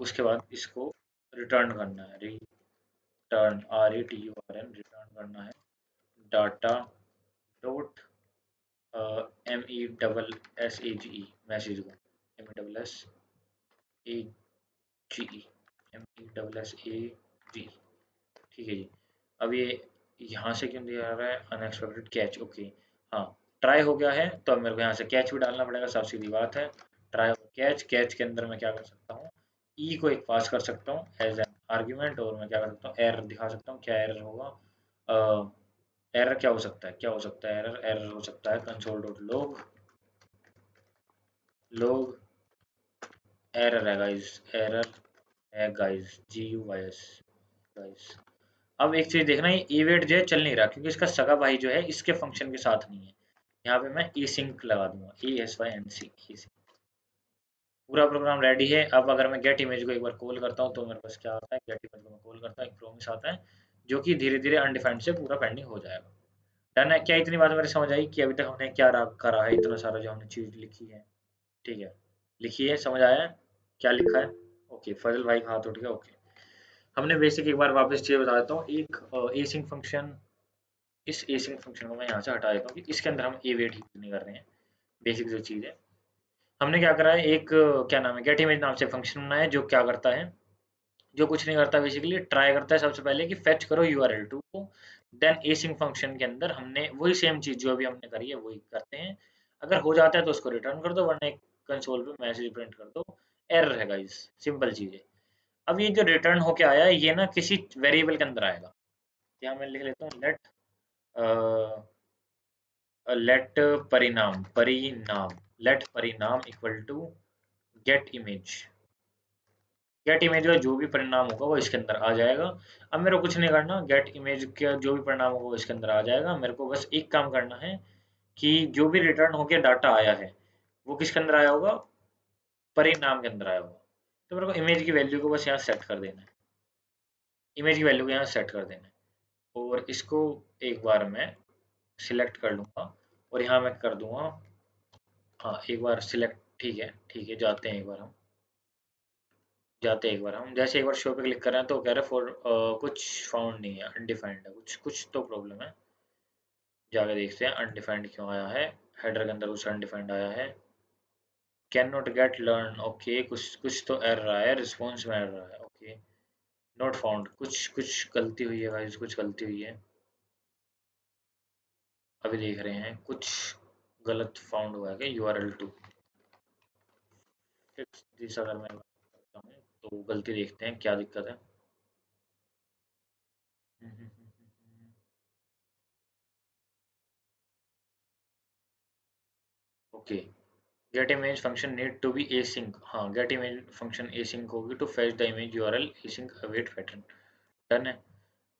उसके बाद इसको रिटर्न करना है, रिटर्न RETURN रिटर्न करना है डाटा डॉट MESSAGE मैसेज को, MESSAGE MESSAG। ठीक है जी। अब ये यहाँ से क्यों दिया रहा है अनएक्सपेक्टेड कैच, ओके। हाँ, ट्राई हो गया है तो अब मेरे को यहाँ से कैच भी डालना पड़ेगा, साफ सीधी बात है। ट्राई और कैच, कैच के अंदर मैं क्या कर सकता हूँ, ई को एक पास कर सकता हूँ एज एन आर्ग्यूमेंट, और मैं क्या कर सकता हूँ, एरर दिखा सकता हूँ। क्या एरर होगा, एरर क्या हो सकता है, क्या हो सकता है एरर, एरर हो सकता है console dot log, log error है गाइस, एरर है गाइस, GUIS गाइस। अब एक चीज देखना, ये इवेंट जो है चल नहीं रहा क्योंकि इसका सगा भाई जो है इसके फंक्शन के साथ नहीं है। यहाँ पे मैं ई सिंक लगा दूंगा, ESYNC। पूरा प्रोग्राम रेडी है। अब अगर मैं गेट इमेज को एक बार कॉल करता हूँ तो मेरे पास क्या आता है, गेट इमेज को मैं कॉल करता हूँ, एक प्रोमिस आता है जो कि धीरे धीरे अनडिफाइंड से पूरा पेंडिंग हो जाएगा। डन है क्या, इतनी बात मेरे समझ आई कि अभी तक हमने क्या करा है, इतना सारा जो हमने चीज लिखी है। ठीक है, लिखी है, समझ आया है क्या लिखा है। ओके, फजल भाई का हाथ उठ गया, ओके। हमने बेसिक एक बार वापस चीज बता देता हूँ, एक एसिंक फंक्शन, इस एसिंक फंक्शन को मैं यहाँ से हटा देता हूँ कि इसके अंदर हम एवेट यूज नहीं कर रहे हैं। बेसिक जो चीज़ है, हमने क्या करा है, एक क्या नाम है, गेट इमेज नाम से फंक्शन बनाया है जो क्या करता है, जो कुछ नहीं करता, बेसिकली ट्राई करता है सबसे पहले कि फेच करो URL2 को। देन एसिंक फंक्शन के अंदर हमने वही सेम चीज़ जो अभी हमने करी है वही करते हैं। अगर हो जाता है तो उसको रिटर्न कर दो, वरना एक कंसोल पे मैसेज प्रिंट कर दो, एरर है गाइस, सिंपल चीज़ है। अब ये जो रिटर्न होके आया है ये ना किसी वेरिएबल के अंदर आएगा। यहाँ मैं लिख लेता हूँ लेट परिणाम equal to get image. Get image का जो भी परिणाम होगा वो इसके अंदर आ जाएगा। अब मेरे को कुछ नहीं करना, गेट इमेज का जो भी परिणाम होगा वो इसके अंदर आ जाएगा। मेरे को बस एक काम करना है कि जो भी रिटर्न होके डाटा आया है वो किसके अंदर आया होगा, परिणाम के अंदर आया होगा। तो मेरे को इमेज की वैल्यू को बस यहाँ सेट कर देना है, इमेज की वैल्यू को यहाँ सेट कर देना है। और इसको एक बार मैं सिलेक्ट कर लूँगा और यहाँ मैं कर दूंगा, हाँ एक बार सिलेक्ट, ठीक है ठीक है, जाते हैं एक बार हम, जाते हैं एक बार हम, जैसे एक बार शो पे क्लिक कर रहे हैं तो कह रहे फॉर कुछ फाउंड नहीं है, अनडिफाइंड है, कुछ कुछ तो प्रॉब्लम है। जाके देखते हैं अनडिफाइंड क्यों आया है, हेडर के अंदर कुछ अनडिफाइंड आया है। Can not gate learn, okay, कुछ कुछ तो एरर आया है, रिस्पॉन्स में एरर आया है, ओके। नॉट फाउंड, कुछ कुछ गलती हुई है गाइस, कुछ गलती हुई है। अभी देख रहे हैं कुछ गलत फाउंड हुआ है क्या, URL2 फिक्स दिस, अगर मैं बात करता हूँ तो गलती देखते हैं क्या दिक्कत है। Okay, get image function need to be async, हाँ गेट इमेज फंक्शन एसिंक होगी to fetch the image URL async await pattern. Done है।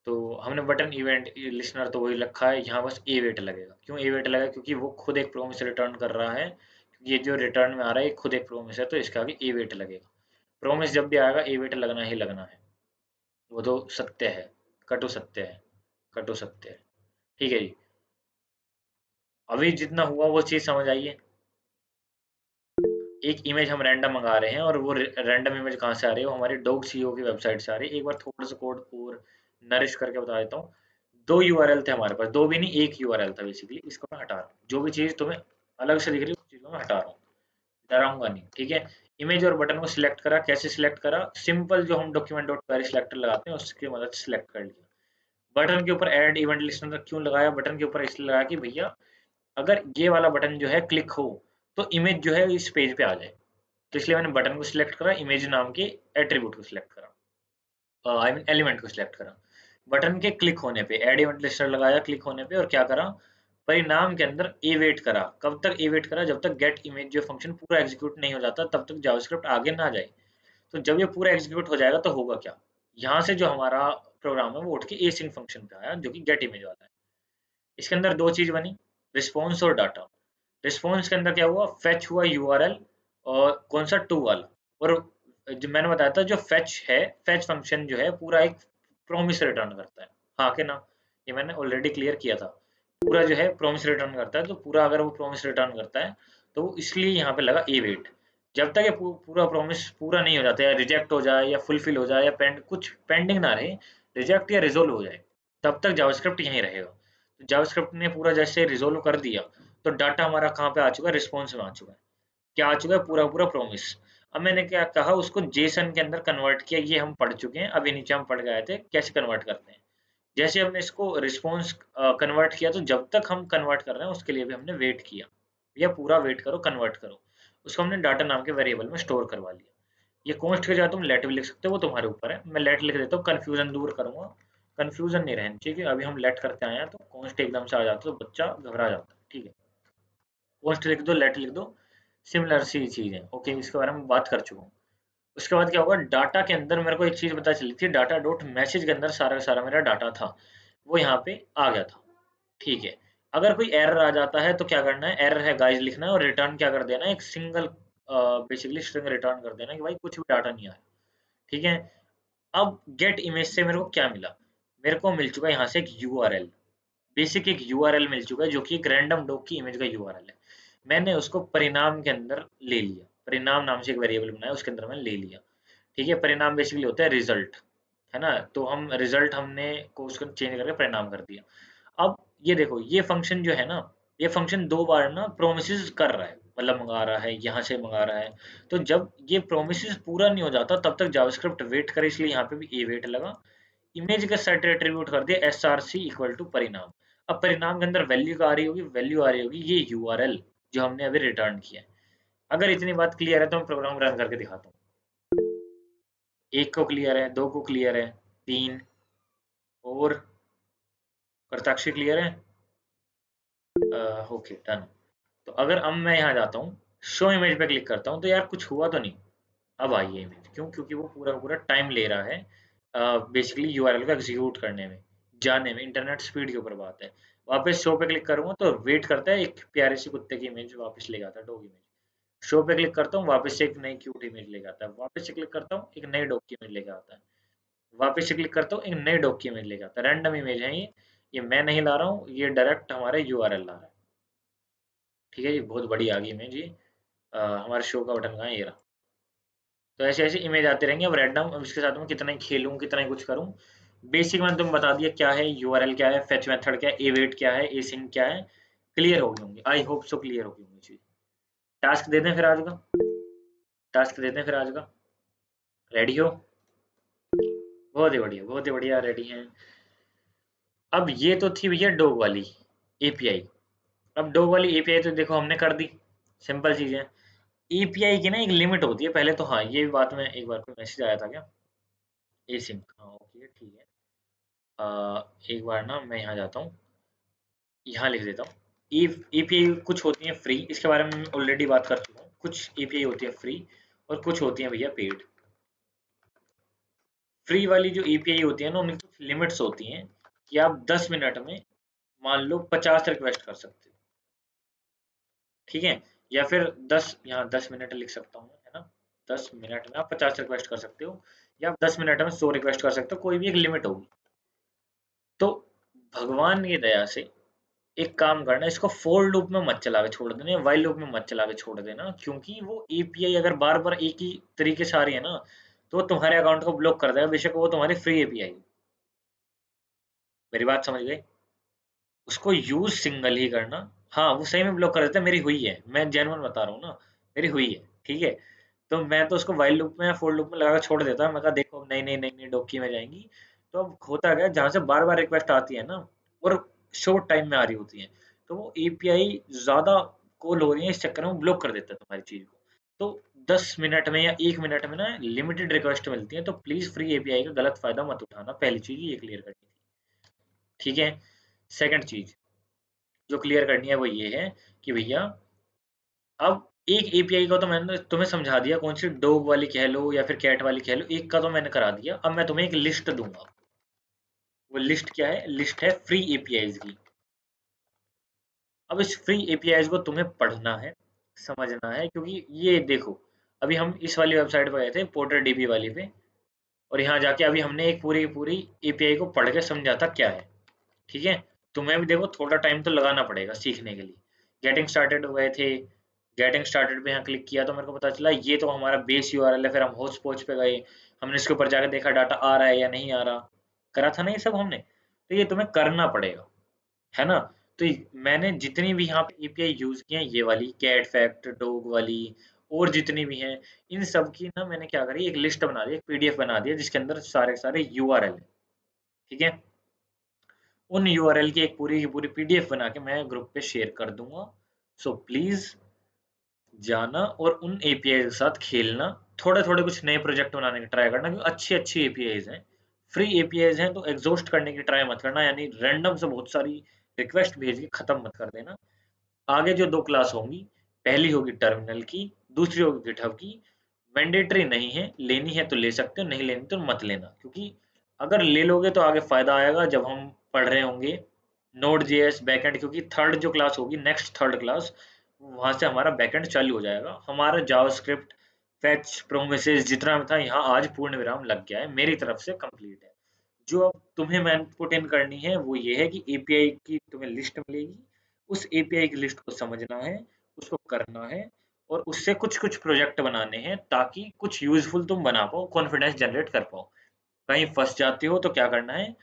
तो हमने बटन इवेंट लिसनर तो वही रखा है, यहाँ बस ए वेट लगेगा। क्यों ए वेट लगेगा? क्योंकि वो खुद एक प्रोमिस रिटर्न कर रहा है, क्योंकि ये जो रिटर्न में आ रहा है ये खुद एक प्रोमिस है, तो इसके आगे ए वेट लगेगा। प्रोमिस जब भी आएगा ए वेट लगना ही लगना है, वो तो सत्य है, कटु सत्य है, कटु सत्य है। ठीक है जी। अभी जितना हुआ वो चीज़ समझ आइए। एक इमेज हम रैंडम मंगा रहे हैं, और वो रैंडम इमेज कहाँ से आ रही है? वो हमारी डॉग सीईओ की वेबसाइट से आ रही है। एक बार थोड़ा सा कोड और नरिश करके बता देता हूँ। 2 यूआरएल थे हमारे पास, 2 भी नहीं 1 यूआरएल था बेसिकली। इसको मैं हटा रहा हूँ। जो भी चीज़ तुम्हें अलग से दिख रही है उस चीज़ को मैं हटा रहा हूँ, डराऊंगा नहीं, ठीक है? इमेज और बटन को सिलेक्ट करा। कैसे सिलेक्ट करा? सिंपल जो हम डॉक्यूमेंट डॉट क्वेरी सिलेक्टर लगाते हैं उसकी मदद से सिलेक्ट कर लिया। बटन के ऊपर ऐड इवेंट लिस्टनर क्यों लगाया? बटन के ऊपर इसलिए लगाया कि भैया अगर ये वाला बटन जो है क्लिक हो तो इमेज जो है इस पेज पे आ जाए। तो इसलिए मैंने बटन को सिलेक्ट करा, इमेज नाम के एट्रीब्यूट को सिलेक्ट करा, आई मीन एलिमेंट को सिलेक्ट करा। बटन के क्लिक होने पे ऐड इवेंट लिस्टर लगाया क्लिक होने पे, और क्या करा? परिणाम के अंदर ए वेट करा। कब तक ए वेट करा? जब तक गेट इमेज जो फंक्शन पूरा एग्जीक्यूट नहीं हो जाता, तब तक जावास्क्रिप्ट आगे ना जाए। तो जब ये पूरा एग्जीक्यूट हो जाएगा तो होगा क्या? यहाँ से जो हमारा प्रोग्राम है वो उठ के एसिंक फंक्शन पे आया, जो कि गेट इमेज वाला है। इसके अंदर दो चीज बनी, रिस्पॉन्स और डाटा। रिस्पॉन्स के अंदर क्या हुआ? फेच हुआ यूआरएल, और कौन सा? टू वाला। और जो मैंने बताया था, जो फेच है, फेच फंक्शन जो है पूरा एक प्रॉमिस रिटर्न करता है। हाँ कि ना? ये मैंने ऑलरेडी क्लियर किया था। पूरा जो है प्रॉमिस रिटर्न करता है, तो पूरा अगर वो प्रॉमिस रिटर्न करता है तो वो इसलिए यहाँ पे लगा ए वेट। जब तक ये पूरा प्रॉमिस पूरा नहीं हो जाता, या रिजेक्ट हो जाए या फुलफिल हो जाए या कुछ पेंडिंग ना रहे, रिजेक्ट या रिजोल्व हो जाए, तब तक जावास्क्रिप्ट यहीं रहेगा। तो जावास्क्रिप्ट ने पूरा जैसे रिजोल्व कर दिया, तो डाटा हमारा कहाँ पे आ चुका है? रिस्पॉन्स में आ चुका है। क्या आ चुका है? पूरा पूरा प्रॉमिस। अब मैंने क्या कहा? उसको जेसन के अंदर कन्वर्ट किया। ये हम पढ़ चुके हैं, अभी नीचे हम पढ़ गए थे कैसे कन्वर्ट करते हैं। जैसे हमने इसको रिस्पॉन्स कन्वर्ट किया, तो जब तक हम कन्वर्ट कर रहे हैं उसके लिए भी हमने वेट किया। या पूरा वेट करो, कन्वर्ट करो। उसको हमने डाटा नाम के वेरिएबल में स्टोर करवा लिया। ये कॉन्स्ट के जगह तुम लेट भी लिख सकते हो, वो तुम्हारे ऊपर है। मैं लेट लिख देता हूँ, कन्फ्यूजन दूर करूंगा। कन्फ्यूजन नहीं रहनी चाहिए कि अभी हम लेट करते आए हैं तो कॉन्स्ट एकदम से आ जाता है तो बच्चा घबरा जाता है। ठीक है, कॉन्स्ट लिख दो, लेट लिख दो, सिमिलर सी चीज है। ओके, इसके बारे में बात कर चुका हूँ। उसके बाद क्या होगा? डाटा के अंदर मेरे को एक चीज पता चली थी, डाटा डॉट मैसेज के अंदर सारा का सारा मेरा डाटा था, वो यहाँ पे आ गया था। ठीक है, अगर कोई एरर आ जाता है तो क्या करना है? एरर है गाइस लिखना है, और रिटर्न क्या कर देना है? एक सिंगल बेसिकली स्ट्रिंग रिटर्न कर देना कि भाई कुछ भी डाटा नहीं आया। ठीक है। अब गेट इमेज से मेरे को क्या मिला? मेरे को मिल चुका है यहाँ से एक यूआरएल। बेसिक एक यूआरएल मिल चुका है, जो कि एक रैंडम डॉग की इमेज का यूआरएल है। मैंने उसको परिणाम के अंदर ले लिया। परिणाम नाम से एक वेरिएबल बनाया, उसके अंदर मैंने ले लिया। ठीक है, परिणाम बेसिकली होता है रिजल्ट, है ना? तो हम रिजल्ट हमने को उसको चेंज करके परिणाम कर दिया। अब ये देखो, ये फंक्शन जो है ना, ये फंक्शन 2 बार ना प्रोमिसेस कर रहा है, मतलब मंगा रहा है, यहाँ से मंगा रहा है। तो जब ये प्रोमिसेस पूरा नहीं हो जाता तब तक जावास्क्रिप्ट वेट करे, इसलिए यहाँ पे भी ए वेट लगा। इमेज का सेट एट्रीब्यूट कर दिया src इक्वल टू परिणाम। अब परिणाम के अंदर वैल्यू आ रही होगी, वैल्यू आ रही होगी ये यूआरएल जो हमने अभी रिटर्न किया है। अगर इतनी बात क्लियर है तो मैं प्रोग्राम रन करके दिखाता हूँ। 1 को क्लियर है, 2 को क्लियर है, 3 और प्रताक्षी क्लियर है। Okay, done. तो अगर अब मैं यहाँ जाता हूँ, शो इमेज पे क्लिक करता हूँ, तो यार कुछ हुआ तो नहीं। अब आई है इमेज, क्यों? क्योंकि वो पूरा का पूरा टाइम ले रहा है बेसिकली यूआरएल को एग्जीक्यूट करने में, जाने में। इंटरनेट स्पीड के ऊपर बात है। वापस शो पे क्लिक करूंगा तो वेट करता है, एक प्यारी सी कुत्ते की इमेज वापस ले जाता है, डॉग इमेज। शो पे क्लिक करता हूँ, वापस से एक नई क्यूट इमेज लेके आता है। वापस से क्लिक करता हूँ, एक नई डॉग की इमेज लेके आता है। वापस से क्लिक करता हूँ, एक नई डॉग की इमेज लेके आता है। रैंडम इमेज है ये मैं नहीं ला रहा हूँ, ये डायरेक्ट हमारे यूआरएल ला रहा है। ठीक है जी, बहुत बड़ी आ गई इमेज ये। हमारे शो का बटन कहाँ है? ये रहा। तो ऐसे ऐसे इमेज आते रहेंगे। अब रैंडम, अब इसके साथ में कितना ही खेलूं, कितना ही कुछ करूं। बेसिक मैंने तुम्हें बता दिया क्या है यूआरएल, क्या है फेच मेथड, क्या है एवेट, क्या है एसिंक, क्या है। क्लियर हो गई होंगी, आई होप सो क्लियर हो गई होंगी चीज। टास्क दे दें फिर आज का? टास्क दे दें फिर आज का? रेडी हो? बहुत ही बढ़िया, बहुत ही बढ़िया, रेडी हैं। अब ये तो थी भैया डॉग वाली एपीआई। अब डॉग वाली एपीआई तो देखो हमने कर दी, सिंपल चीज है। एपीआई की ना एक लिमिट होती है पहले तो। हाँ, ये बात मैं एक बार कोई मैसेज आया था क्या? एसिंक, हाँ ओके ठीक है। एक बार ना मैं यहाँ जाता हूँ, यहाँ लिख देता हूँ। एपीआई कुछ होती हैं फ्री, इसके बारे में ऑलरेडी बात कर चुका हूँ। कुछ एपीआई होती है फ्री और कुछ होती हैं भैया पेड। फ्री वाली जो एपीआई होती है ना, उनकी कुछ लिमिट्स होती हैं कि आप 10 मिनट में मान लो 50 रिक्वेस्ट कर सकते हो, ठीक है? या फिर 10, यहाँ 10 मिनट लिख सकता हूँ, है ना? 10 मिनट में आप 50 रिक्वेस्ट कर सकते हो, या आप 10 मिनट में 100 रिक्वेस्ट कर सकते हो, कोई भी एक लिमिट होगी। तो भगवान की दया से एक काम करना, इसको फोर लूप में मत चला के छोड़ देना, वाइल लूप में मत चला के छोड़ देना, क्योंकि वो एपीआई अगर बार बार एक ही तरीके से आ रही है ना, तो वो तुम्हारे अकाउंट को ब्लॉक कर देगा, बेशक वो तुम्हारी फ्री एपीआई। मेरी बात समझ गए? उसको यूज सिंगल ही करना। हाँ, वो सही में ब्लॉक कर देता है, मेरी हुई है, मैं जेन्युइन बता रहा हूँ ना, मेरी हुई है, ठीक है? तो मैं तो उसको वाइल लूप में या फोर लूप में लगा के छोड़ देता, मैं कहा देखो अब नई नई नई नई डोकी में जाएंगी। तो अब होता क्या, जहाँ से बार बार रिक्वेस्ट आती है ना, और शॉर्ट टाइम में आ रही होती है, तो वो एपीआई ज्यादा कॉल हो रही है, इस चक्कर में ब्लॉक कर देता है तुम्हारी चीज को। तो 10 मिनट में या 1 मिनट में ना लिमिटेड रिक्वेस्ट मिलती है, तो प्लीज फ्री एपीआई का गलत फायदा मत उठाना, पहली चीज ये क्लियर करनी थी, ठीक है? सेकंड चीज जो क्लियर करनी है वो ये है कि भैया, अब एक एपीआई का तो मैंने तुम्हें समझा दिया, कौन सी डॉग वाली कह लो या फिर कैट वाली कह लो, एक का तो मैंने करा दिया। अब मैं तुम्हें एक लिस्ट दूंगा, वो लिस्ट क्या है? लिस्ट है फ्री एपीआईज की। अब इस फ्री एपीआईज को तुम्हें पढ़ना है, समझना है, क्योंकि ये देखो, अभी हम इस वाली वेबसाइट पे गए थे, पोर्टर डीबी वाली पे, और यहाँ जाके अभी हमने एक पूरी की पूरी एपीआई को पढ़ के समझा था क्या है, ठीक है? तुम्हें भी देखो थोड़ा टाइम तो लगाना पड़ेगा सीखने के लिए। गेटिंग स्टार्टेड हो गए थे, गेटिंग स्टार्टेड पे यहाँ क्लिक किया तो मेरे को पता चला ये तो हमारा बेस यूआरएल है, फिर हम होस्ट पोच पे गए, हमने इसके ऊपर जाकर देखा डाटा आ रहा है या नहीं आ रहा, करा था ना ये सब हमने। तो ये तुम्हें करना पड़ेगा, है ना? तो मैंने जितनी भी यहाँ पे एपीआई यूज की है, ये वाली कैट फैक्ट डॉग वाली, और जितनी भी हैं, इन सब की ना मैंने क्या करी, एक लिस्ट बना दी, एक पीडीएफ बना दिया, जिसके अंदर सारे सारे यूआरएल है, ठीक है? उन यूआरएल की एक पूरी की पूरी पीडीएफ बना के मैं ग्रुप पे शेयर कर दूंगा। सो प्लीज जाना और उन एपीआई के साथ खेलना, थोड़े थोड़े कुछ नए प्रोजेक्ट बनाने की ट्राई करना, क्योंकि अच्छी अच्छी एपीआईज हैं, फ्री एपीआईज हैं, तो एग्जॉस्ट करने की ट्राई मत करना, यानी रैंडम से बहुत सारी रिक्वेस्ट भेज के खत्म मत कर देना। आगे जो 2 क्लास होंगी, पहली होगी टर्मिनल की, दूसरी होगी गिटहब की। मैंडेटरी नहीं है, लेनी है तो ले सकते हो, नहीं लेनी तो मत लेना, क्योंकि अगर ले लोगे तो आगे फायदा आएगा जब हम पढ़ रहे होंगे नोड जेएस बैकएंड, क्योंकि थर्ड जो क्लास होगी, नेक्स्ट थर्ड क्लास, वहां से हमारा बैकएंड चालू हो जाएगा, हमारा जावास्क्रिप्ट फैच प्रोमिसेस जितना भी था यहाँ आज पूर्ण विराम लग गया है, मेरी तरफ से कंप्लीट है। जो अब तुम्हें मैन पुट इन करनी है वो ये है कि एपीआई की तुम्हें लिस्ट मिलेगी, उस एपीआई की लिस्ट को समझना है, उसको करना है, और उससे कुछ कुछ प्रोजेक्ट बनाने हैं, ताकि कुछ यूजफुल तुम बना पाओ, कॉन्फिडेंस जनरेट कर पाओ। कहीं फंस जाते हो तो क्या करना है,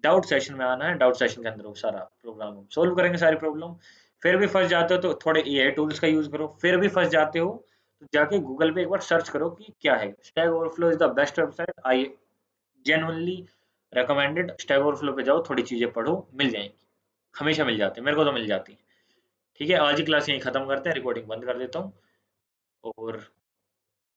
डाउट सेशन में आना है, डाउट सेशन के अंदर वो सारा प्रोग्राम हम सोल्व करेंगे, सारी प्रॉब्लम। फिर भी फंस जाते हो तो थोड़े एआई टूल्स का यूज करो, फिर भी फंस जाते हो तो जाके गूगल पे एक बार सर्च करो कि क्या है, stack overflow is the best website, I genuinely recommended. Stack overflow पे जाओ, थोड़ी चीजें पढ़ो, मिल जाएंगी, हमेशा मिल जाती है, मेरे को तो मिल जाती है। ठीक है, आज की क्लास यहीं खत्म करते हैं, रिकॉर्डिंग बंद कर देता हूँ, और